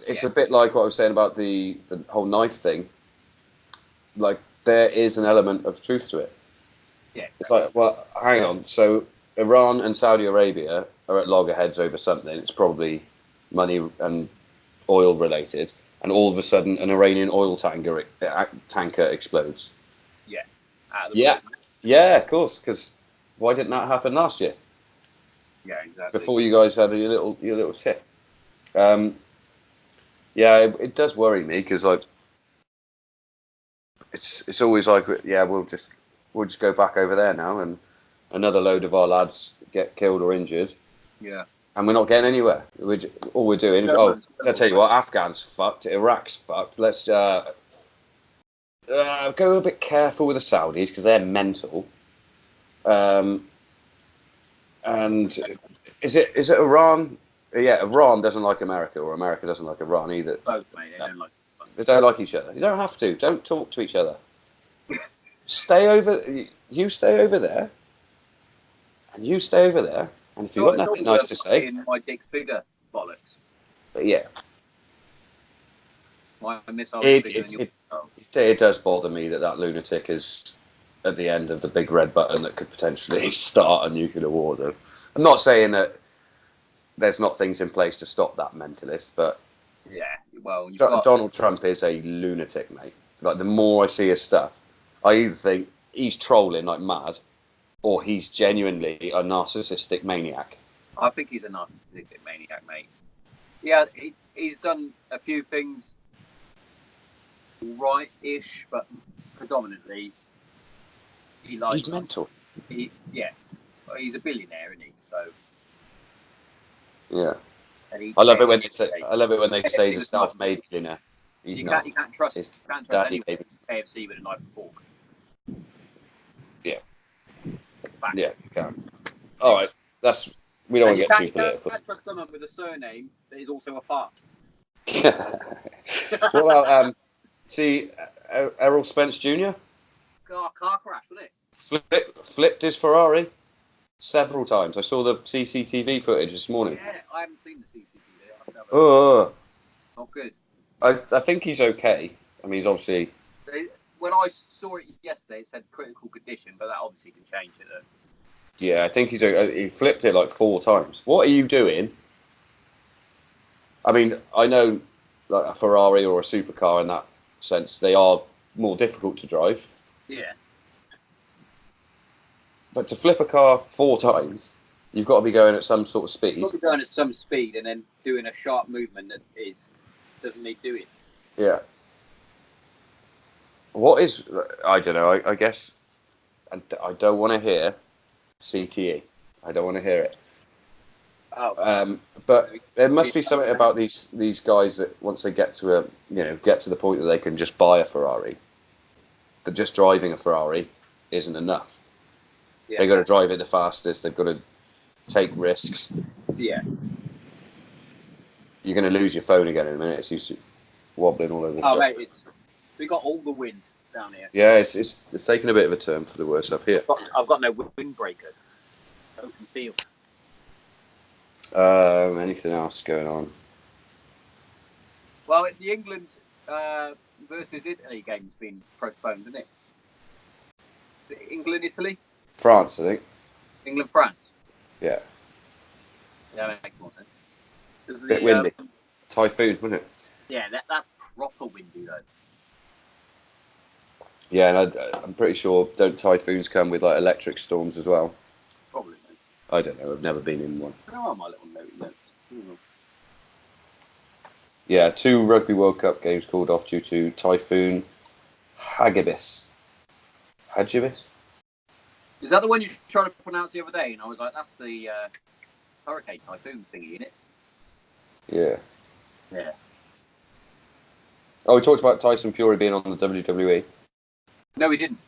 it's a bit like what I was saying about the whole knife thing. Like there is an element of truth to it. Yeah. It's like, well, hang on. So Iran and Saudi Arabia are at loggerheads over something. It's probably money and oil related, and all of a sudden an Iranian oil tanker explodes. Yeah. Yeah, of course. Because why didn't that happen last year? Yeah, exactly. Before you guys had your little tip. It does worry me because like it's always like we'll just go back over there now, and another load of our lads get killed or injured. Yeah. And we're not getting anywhere. All we're doing is, I'll tell you what, Afghans fucked, Iraq's fucked. Let's go a bit careful with the Saudis because they're mental. And is it Iran? Yeah, Iran doesn't like America, or America doesn't like Iran either. Both, mate. They don't like each other. You don't have to. Don't talk to each other. You stay over there, and you stay over there. And if you've got nothing nice to say, my dick's bigger, bollocks. But yeah, my missile is bigger than yours. It does bother me that lunatic is at the end of the big red button that could potentially start a nuclear war. Though I'm not saying that there's not things in place to stop that mentalist, but Donald Trump is a lunatic, mate. Like the more I see his stuff, I either think he's trolling like mad, or he's genuinely a narcissistic maniac. I think he's a narcissistic maniac, mate. Yeah, he's done a few things right-ish, but predominantly he's mental. He's a billionaire, isn't he? So yeah. I love it when they say he's a self-made billionaire. You can't trust anyone in KFC with a knife and fork. Yeah. Yeah, you can. All right, we don't And want you to get too can't political. trust someone with a surname that is also a fart. What about Errol Spence Jr. Car crash, wasn't it? Flipped his Ferrari several times. I saw the CCTV footage this morning. Yeah, I haven't seen the CCTV. I'll have to have a- Oh, Not good. I think he's okay. I mean, he's obviously. When I saw it yesterday, it said critical condition, but that obviously can change it. Yeah, I think he's. He flipped it like 4 times. What are you doing? I mean, I know like a Ferrari or a supercar in that sense, they are more difficult to drive. Yeah. But to flip a car 4 times, you've got to be going at some sort of speed. You've got to be going at some speed and then doing a sharp movement that doesn't need doing. Yeah. What is? I don't know. I guess I don't want to hear CTE. I don't want to hear it. Oh. But there must be something about these guys that once they get to the point that they can just buy a Ferrari, that just driving a Ferrari isn't enough. Yeah. They've got to drive it the fastest. They've got to take risks. Yeah. You're going to lose your phone again in a minute. It's used to wobbling all over the shop. Mate, we got all the wind down here. Yeah, it's taken a bit of a turn for the worse up here. I've got no windbreaker. Open field. Anything else going on? Well, the England versus Italy game's been postponed, isn't it? Is it England, Italy? France, I think. England, France. Yeah. Yeah, that makes more sense. A bit windy. Typhoon, wasn't it? Yeah, that's proper windy though. Yeah, and I'm pretty sure don't typhoons come with like electric storms as well? Probably. I don't know. I've never been in one. Oh, my little note. Yeah, 2 Rugby World Cup games called off due to Typhoon Hagibis. Hagibis? Is that the one you tried to pronounce the other day? And I was like, that's the hurricane typhoon thingy, isn't it? Yeah. Yeah. Oh, we talked about Tyson Fury being on the WWE. No, we didn't.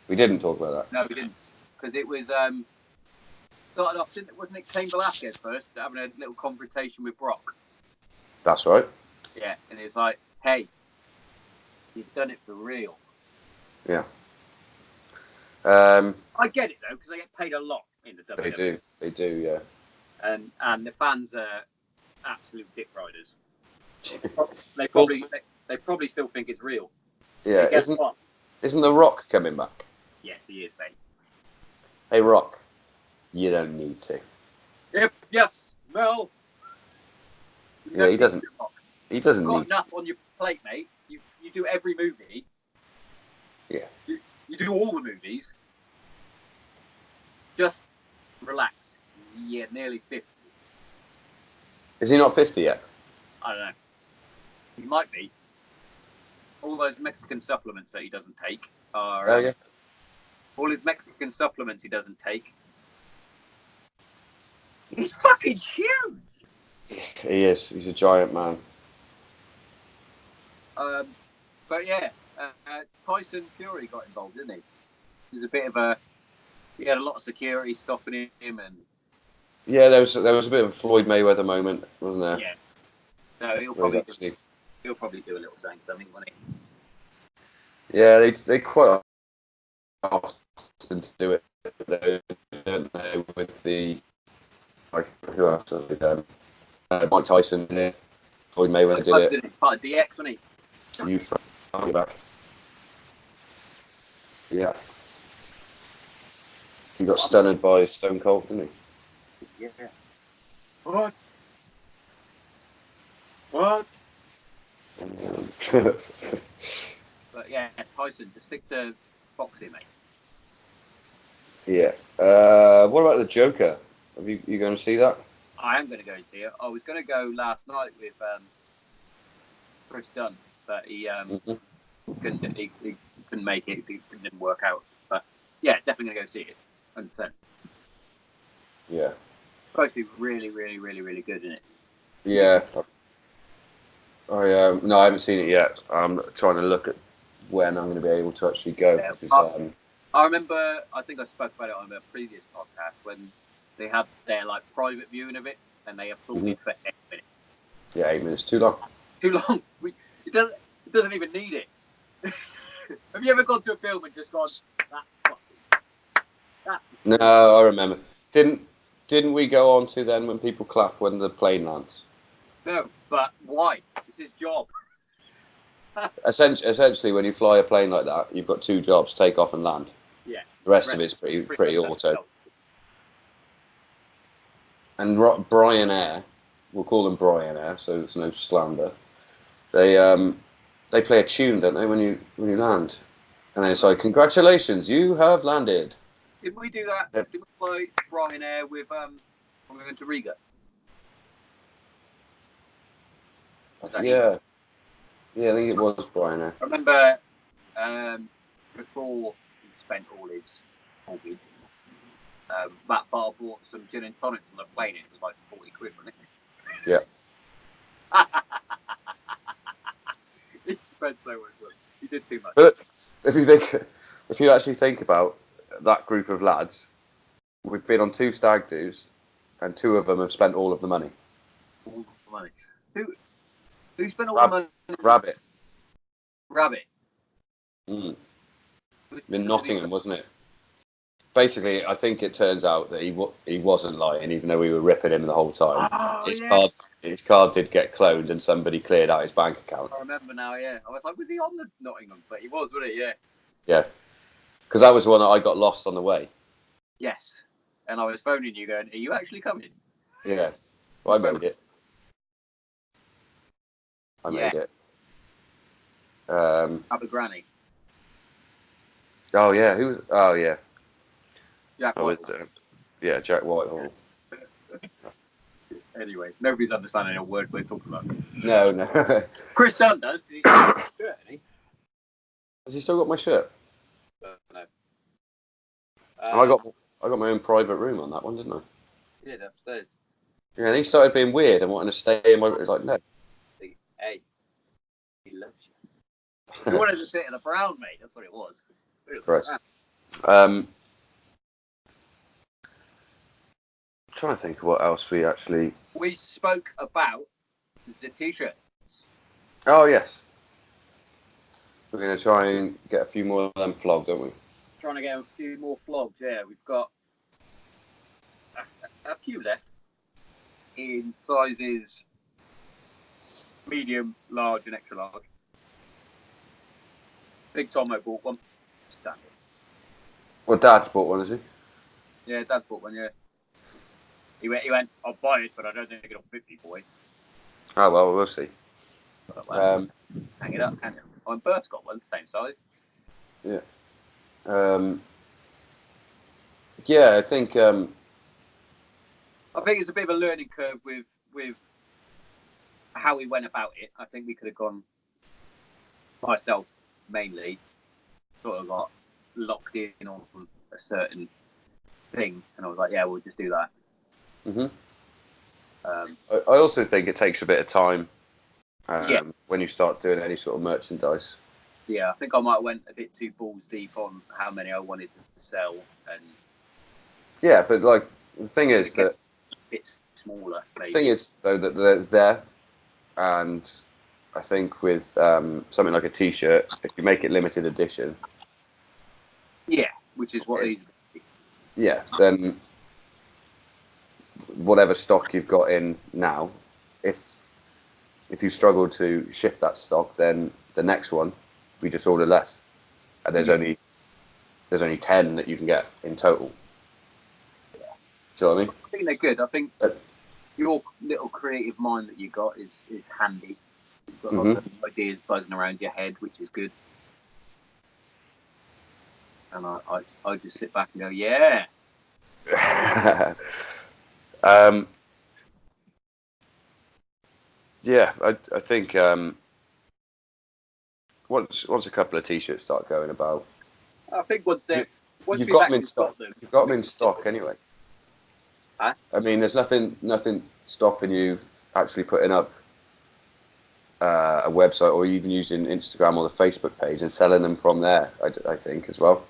We didn't talk about that. No, we didn't. Because it was started off, wasn't it Cain Velasquez first, having a little confrontation with Brock? That's right. Yeah, and it's like, hey, you've done it for real. Yeah. I get it though, because they get paid a lot in the WWE. They do, yeah. And the fans are absolute dick riders. They probably still think it's real. Yeah, isn't The Rock coming back? Yes, he is, mate. Hey, Rock, you don't need to. Yes, Mel. Yeah, he doesn't. He doesn't You've got need enough on your plate, mate. You do every movie. Yeah. You do all the movies. Just relax. Yeah, nearly 50. Is he not 50 yet? I don't know. He might be. All those Mexican supplements that he doesn't take are. Oh, yeah. All his Mexican supplements he doesn't take. He's fucking huge. He is. He's a giant man. But yeah, Tyson Fury got involved, didn't he? He was a bit of a. He had a lot of security stopping him, and Yeah, there was a bit of a Floyd Mayweather moment, wasn't there? yeah. No, he'll probably do a little something, won't he? Yeah, they quite often do it, don't they? With the who else have they done? Mike Tyson did it. Floyd Mayweather did it. Part of DX, wasn't he? You from back. Yeah. He got stunned by Stone Cold, didn't he? Yeah. What? What? But yeah, Tyson, just stick to boxing, mate. Yeah. What about the Joker? You going to see that? I am going to go and see it. I was going to go last night with Chris Dunn, but he couldn't make it. It didn't work out. But yeah, definitely going to go see it. 100%. Yeah. Supposed to be really, really, really, really good, isn't it? Yeah. I haven't seen it yet. I'm trying to look at when I'm going to be able to actually go. Yeah, because, I remember, I think I spoke about it on a previous podcast when they had their like private viewing of it and they applauded for 8 minutes. Yeah, 8 minutes too long. Too long. It doesn't even need it. Have you ever gone to a film and just gone, that's No, I remember. Didn't we go on to then when people clap when the plane lands? No, but why? It's his job. Essentially, when you fly a plane like that, you've got 2 jobs: take off and land. Yeah. The rest of it's pretty auto. And Brian Air, we'll call them Brian Air, so it's no slander. They play a tune, don't they, when you land, and it's like, congratulations, you have landed. Did we do that? Yep. Did we fly Brian Air with when we went to Riga? Yeah, I think it was Brian Air. I remember before he spent all his mortgage, Matt Barr bought some gin and tonics on the plane. It was like 40 quid, wasn't it? Yeah. He spent so much money. He did too much. But if you actually think about that group of lads, we've been on 2 stag do's, and 2 of them have spent all of the money. All the money. Who spent all the money? Rabbit. Rabbit. In Nottingham, wasn't it? Basically, I think it turns out that he wasn't lying, even though we were ripping him the whole time. Oh, His card did get cloned, and somebody cleared out his bank account. I remember now. Yeah, I was like, was he on the Nottingham? But he was, wasn't he? Yeah. Yeah, because that was the one that I got lost on the way. Yes, and I was phoning you, going, "Are you actually coming?" Yeah, well, I made it. I Yeah. made it. Have a granny. Oh yeah, who was? Oh yeah. Jack Whitehall. Yeah, Jack Whitehall. Anyway, nobody's understanding a word we're talking about. No. Chris Dunn does. He's still got his shirt, hasn't he? Has he still got my shirt? No. I got my own private room on that one, didn't I? He did upstairs. Yeah, and he started being weird and wanting to stay in my room. Like, no. Hey, he loves you. He wanted to sit in a brown, mate. That's what it was. Christ. I'm trying to think of what else we actually. We spoke about the t-shirts. Oh yes. We're going to try and get a few more of them flogged, don't we? Trying to get a few more flogs. Yeah, we've got a few left in sizes medium, large, and extra large. Big Tomo bought one. Standard. Well, Dad's bought one, has he? Yeah, Dad bought one. Yeah. He went. I'll buy it, but I don't think it'll fit me, boy. Oh well, we'll see. Hang it up, can you? Oh, and Bert's got one, same size. Yeah. Yeah, I think. I think it's a bit of a learning curve with how we went about it. I think we could have gone, myself mainly, sort of got locked in on a certain thing, and I was like, yeah, we'll just do that. Mhm. I also think it takes a bit of time when you start doing any sort of merchandise. Yeah, I think I might have went a bit too balls deep on how many I wanted to sell, and yeah, but like the thing is that it's smaller. Maybe. The thing is though that they're there, and I think with something like a T-shirt, if you make it limited edition, yeah, which is what these. Yeah, then whatever stock you've got in now, if you struggle to ship that stock, then the next one we just order less, and there's only 10 that you can get in total. Yeah. Do you know what I mean? I think they're good. I think your little creative mind that you got is handy. You've got lots of ideas buzzing around your head, which is good. And I just sit back and go, yeah. Yeah, I think once a couple of T-shirts start going about, I think once you've got them in stock. You've got them in stock anyway. Huh? I mean, there's nothing stopping you actually putting up a website or even using Instagram or the Facebook page and selling them from there. I think as well.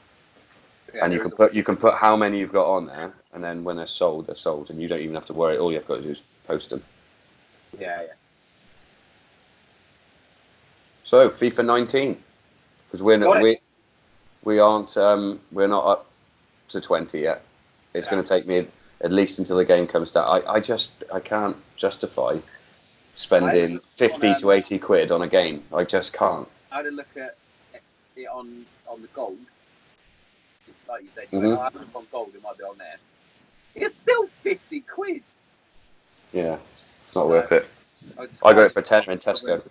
Yeah, and you can put how many you've got on there, and then when they're sold, and you don't even have to worry. All you've got to do is post them. Yeah. So FIFA 19, because we aren't we're not up to 20 yet. It's going to take me at least until the game comes down. I can't justify spending 50 to 80 quid on a game. I just can't. I had a look at it on the gold. Like you said, Mm-hmm. I have a look on gold, it might be on there. It's still 50 quid. Yeah, it's not worth it. I got it for £10 in Tesco.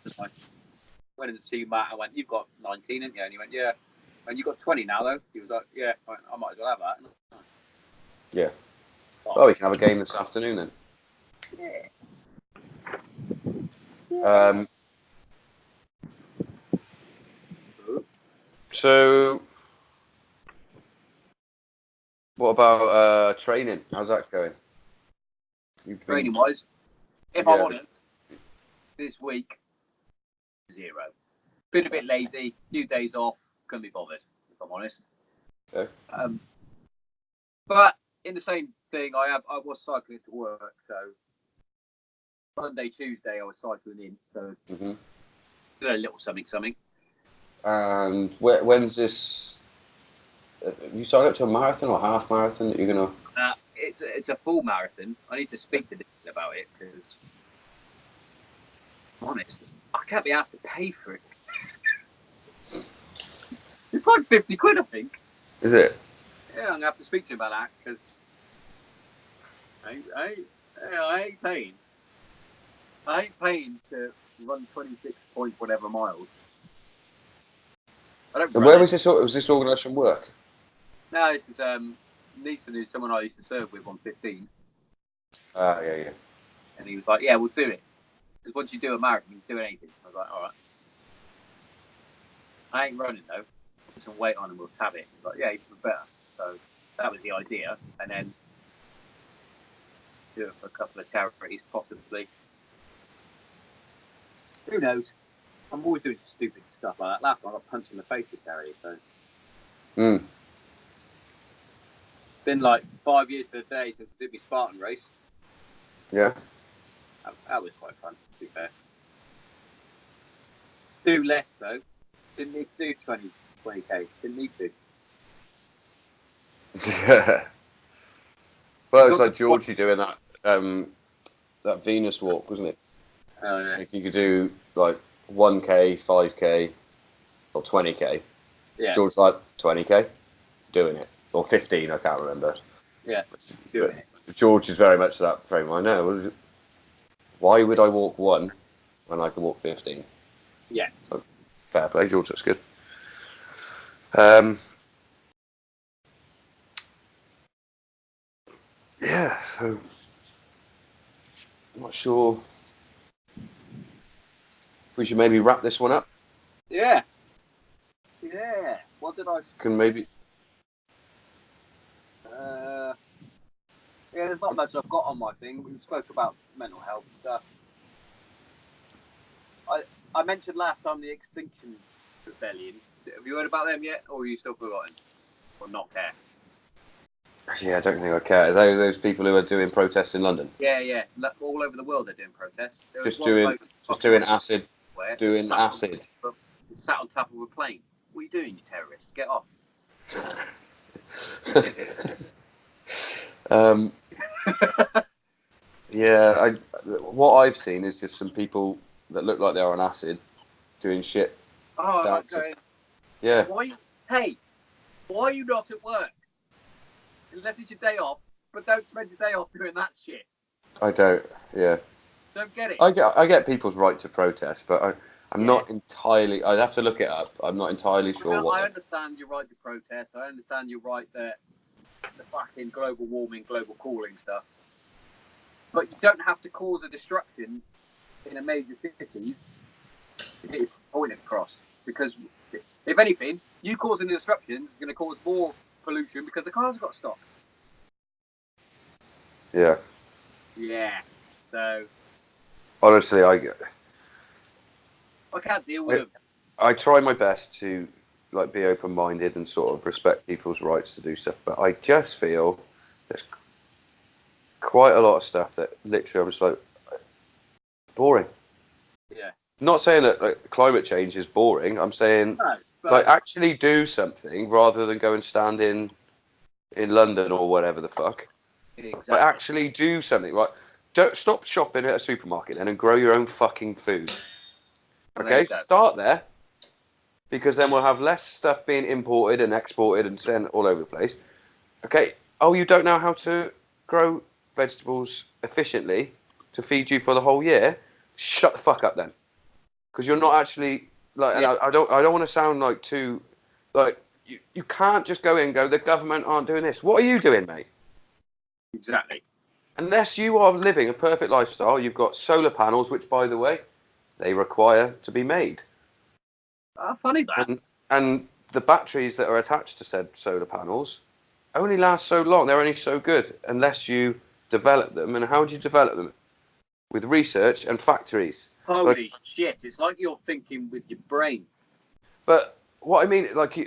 Went in the team, Matt, I went, "You've got 19, haven't you?" And he went, "Yeah." And you got 20 now, though. He was like, "Yeah, I might as well have that." Yeah. Well, we can have a game this afternoon then. Yeah. So, what about training? How's that going? Training wise, if I'm honest, this week 0. Been a bit lazy, few days off, couldn't be bothered, if I'm honest. Okay. But in the same thing, I was cycling to work, so Monday, Tuesday I was cycling in, so did a little something. And when's this? Have you signed up to a marathon or half marathon that you're gonna? It's a full marathon. I need to speak to Dylan about it because, I'm honest, I can't be asked to pay for it. It's like 50 quid, I think. Is it? Yeah, I'm gonna have to speak to him about that because I ain't paying. I ain't paying to run 26 point whatever miles. I don't. And where was this? Was this organised from work? No, this is Neeson, who's someone I used to serve with on 15. Yeah. And he was like, "Yeah, we'll do it. Because once you do a marathon, you can do anything." I was like, "All right." I ain't running though. Put some weight on and we'll tab it. He's like, "Yeah, even better." So that was the idea, and then do it for a couple of charities, possibly. Who knows? I'm always doing stupid stuff like that. Last time I got punched in the face with charity, so. Been like 5 years to the day since I did my Spartan race. Yeah. That was quite fun, to be fair. Do less though. Didn't need to do 20k. Didn't need to. Well, it's like Georgie doing that that Venus walk, wasn't it? Oh yeah. Like you could do like 1k, 5k, or 20k. Yeah. George's like 20k, doing it, or 15. I can't remember. Yeah. Doing it. George is very much that frame. I know. Why would I walk 1 when I can walk 15? Yeah. But fair play, George. That's good. Yeah. So I'm not sure if we should maybe wrap this one up. Yeah. Yeah. What did I? Can maybe. Yeah, there's not much I've got on my thing. We spoke about mental health stuff. I mentioned last time the Extinction Rebellion. Have you heard about them yet, or are you still forgotten, or not care? Yeah, I don't think I care. Those people who are doing protests in London. Yeah. All over the world they're doing protests. Just doing acid. Doing acid. Sat on top of a plane. What are you doing, you terrorist? Get off. Yeah, what I've seen is just some people that look like they're on acid doing shit. Oh, dancing. okay. Yeah. Why are you not at work? Unless it's your day off, but don't spend your day off doing that shit. I don't. Yeah. Don't get it. I get people's right to protest, but I'm not entirely. I'd have to look it up. I'm not entirely sure what. I understand your right to protest. I understand your right that the fucking global warming, global cooling stuff. But you don't have to cause a destruction in a major cities to get your point across. Because if anything, you causing the disruptions is going to cause more pollution because the cars have got to stop. Yeah. Yeah. So. Honestly, I can't deal with them. I try my best to like be open-minded and sort of respect people's rights to do stuff, but I just feel there's quite a lot of stuff that literally I'm just like boring. Yeah. Not saying that like, climate change is boring. I'm saying No, but like actually do something rather than go and stand in London or whatever the fuck. exactly. Like actually do something. Like don't stop shopping at a supermarket and grow your own fucking food. Well, there you Okay, go. start there. Because then we'll have less stuff being imported and exported and sent all over the place. Okay. Oh, you don't know how to grow vegetables efficiently to feed you for the whole year? Shut the fuck up then. Because you're not actually like, and Yeah. I don't want to sound like too like you can't just go in and go the government aren't doing this. What are you doing, mate? Exactly. Unless you are living a perfect lifestyle, you've got solar panels, which by the way, they require to be made. Funny that. And the batteries that are attached to said solar panels only last so long. They're only so good unless you develop them. And how do you develop them? With research and factories. Holy shit! It's like you're thinking with your brain. But what I mean, like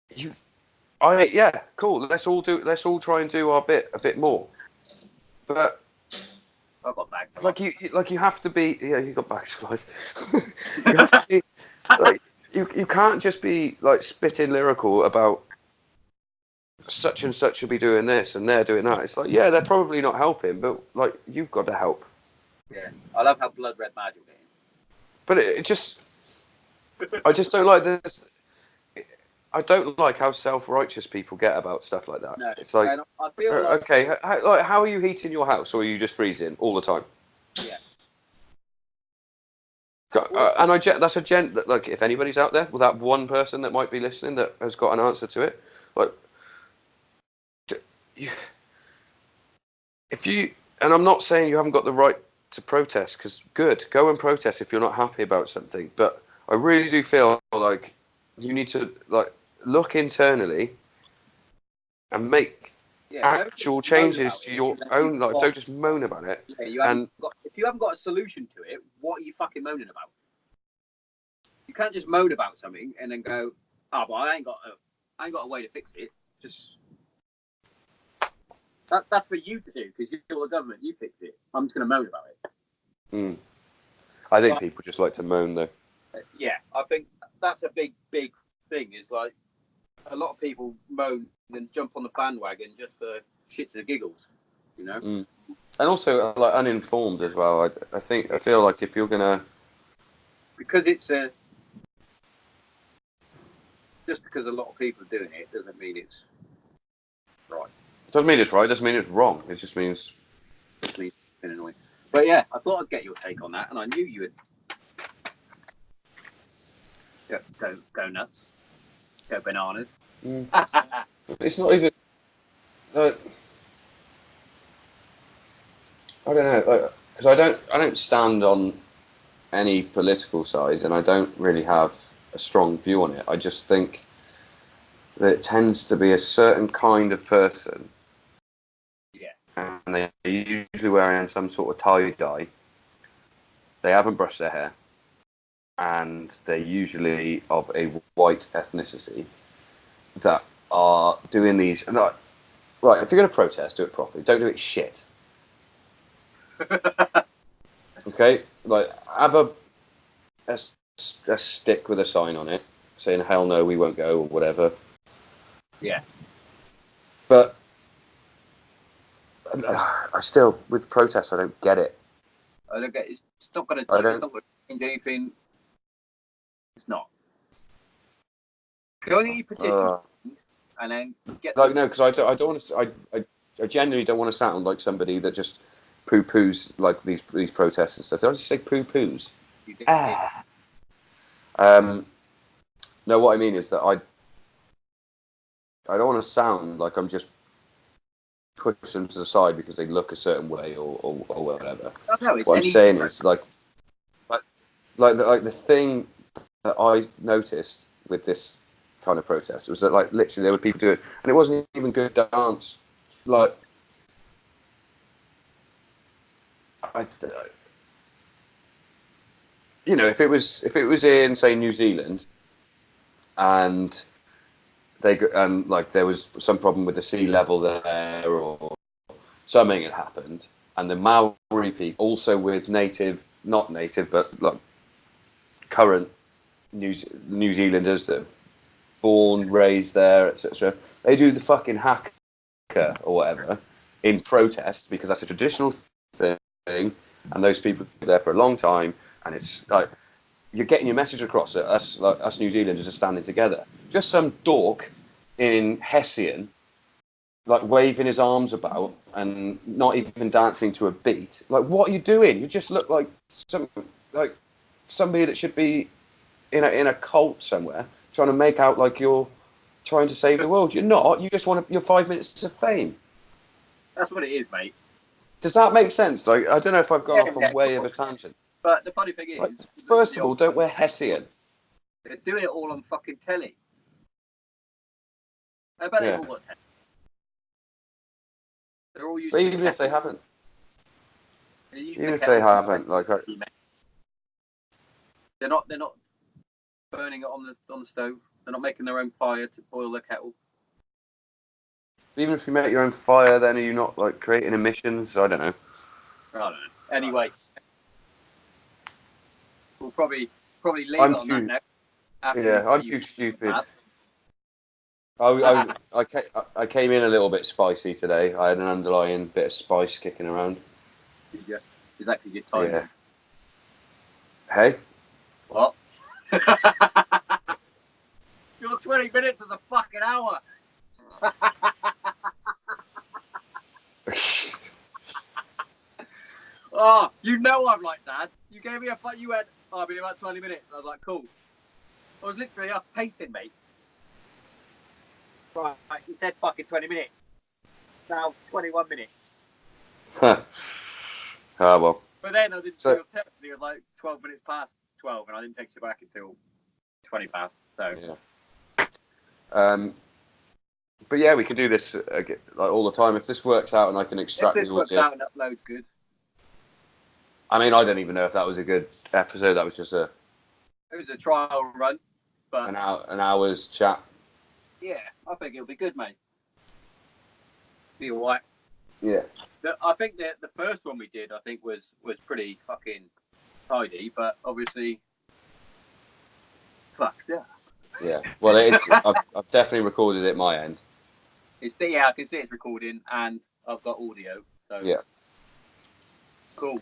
yeah, cool. Let's all try and do our bit a bit more. But I got back. like you have to be. Yeah, you got back to life. You have to be like you can't just be like spitting lyrical about such and such should be doing this and they're doing that. It's like, yeah, they're probably not helping, but like you've got to help. Yeah, I love how blood red mad you're getting. But it just, I just don't like this. I don't like how self-righteous people get about stuff like that. No, It's like, and I feel like okay, how are you heating your house, or are you just freezing all the time? yeah. And that's a gent. Like, if anybody's out there, well, that one person that might be listening that has got an answer to it, like, you, if you, and I'm not saying you haven't got the right to protest, because good, go and protest if you're not happy about something. But I really do feel like you need to like look internally and make actual changes to your own life. Don't just moan about it. Yeah, if you haven't got a solution to it, what are you fucking moaning about? You can't just moan about something and then go, "Oh, but I ain't got a way to fix it." Just that's for you to do because you're the government. You fix it. I'm just going to moan about it. I think people just like to moan, though. Yeah, I think that's a big thing. Is like a lot of people moan and jump on the bandwagon just for shits and giggles, you know. And also like uninformed as well. I feel like if you're gonna, because it's just because a lot of people are doing it doesn't mean it's right. Doesn't mean it's right. Doesn't mean it's wrong. It just means It's been annoying. But yeah, I thought I'd get your take on that, and I knew you would go nuts, go bananas. it's not even. I don't know, because I don't stand on any political sides, and I don't really have a strong view on it. I just think that it tends to be a certain kind of person. Yeah. And they're usually wearing some sort of tie-dye. They haven't brushed their hair. And they're usually of a white ethnicity that are doing these. Right, if you're going to protest, do it properly. Don't do it shit. Okay? Like, have a stick with a sign on it saying, hell no, we won't go, or whatever. Yeah. But I still, with protests, I don't get it. I don't get. It's not going to change anything. It's not. Go and get your petition, and then get. Like, no, because I don't want to. I genuinely don't want to sound like somebody that just poo-poos like these protests and stuff. Did I just say poo-poos? You did. No, what I mean is that I don't want to sound like I'm just pushing them to the side because they look a certain way or whatever. What I'm saying is like the thing that I noticed with this kind of protest was that like literally there were people doing, and it wasn't even good dance. Like you know, if it was in, say, New Zealand, and like there was some problem with the sea level there, or something had happened, and the Maori people, also with not native, but like current New Zealanders that are born, raised there, etc., they do the fucking haka or whatever in protest because that's a traditional thing, and those people are there for a long time, and it's like you're getting your message across that us New Zealanders are standing together. Just some dork in Hessian, like waving his arms about and not even dancing to a beat. Like, what are you doing? You just look like somebody that should be in a cult somewhere, trying to make out like you're trying to save the world. You're not. You just want your 5 minutes of fame. That's what it is, mate. Does that make sense? Like, I don't know if I've gone off on Yeah, way of a tangent. But the funny thing is, like, first of all, don't wear Hessian. They're doing it all on fucking telly. I bet they've all got telly. They're all using. But even if they haven't, like, they're not burning it on the stove. They're not making their own fire to boil their kettle. Even if you make your own fire, then are you not like creating emissions? I don't know. Anyway, we'll probably leave it on that note. I'm too stupid. I came in a little bit spicy today. I had an underlying bit of spice kicking around. Yeah, is that because you're tired? Yeah. Hey. What? Your 20 minutes was a fucking hour. Oh, you know I'm like that. You gave me you went, I'll be about 20 minutes. I was like, cool. I was literally up pacing, mate. Right, you said fucking 20 minutes. Now 21 minutes. Ah, well. But then I didn't see your text. It was like 12 minutes past 12, and I didn't text you back until 20 past. So. Yeah. But yeah, we can do this like all the time. If this works out and I can extract the audio. If this works out and uploads good. I mean, I don't even know if that was a good episode. That was just It was a trial run, but an hour's chat. Yeah, I think it'll be good, mate. Be alright. Yeah. I think that the first one we did, I think, was pretty fucking tidy, but obviously fucked up. Yeah. Well, I've definitely recorded it my end. I can see it's recording, and I've got audio. So yeah. Cool.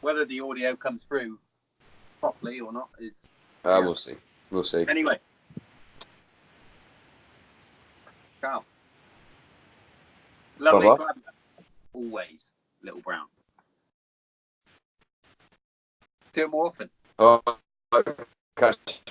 Whether the audio comes through properly or not is. We'll see. We'll see. Anyway. Ciao. Lovely to have you. Always, Little Brown. Do it more often. Oh, catch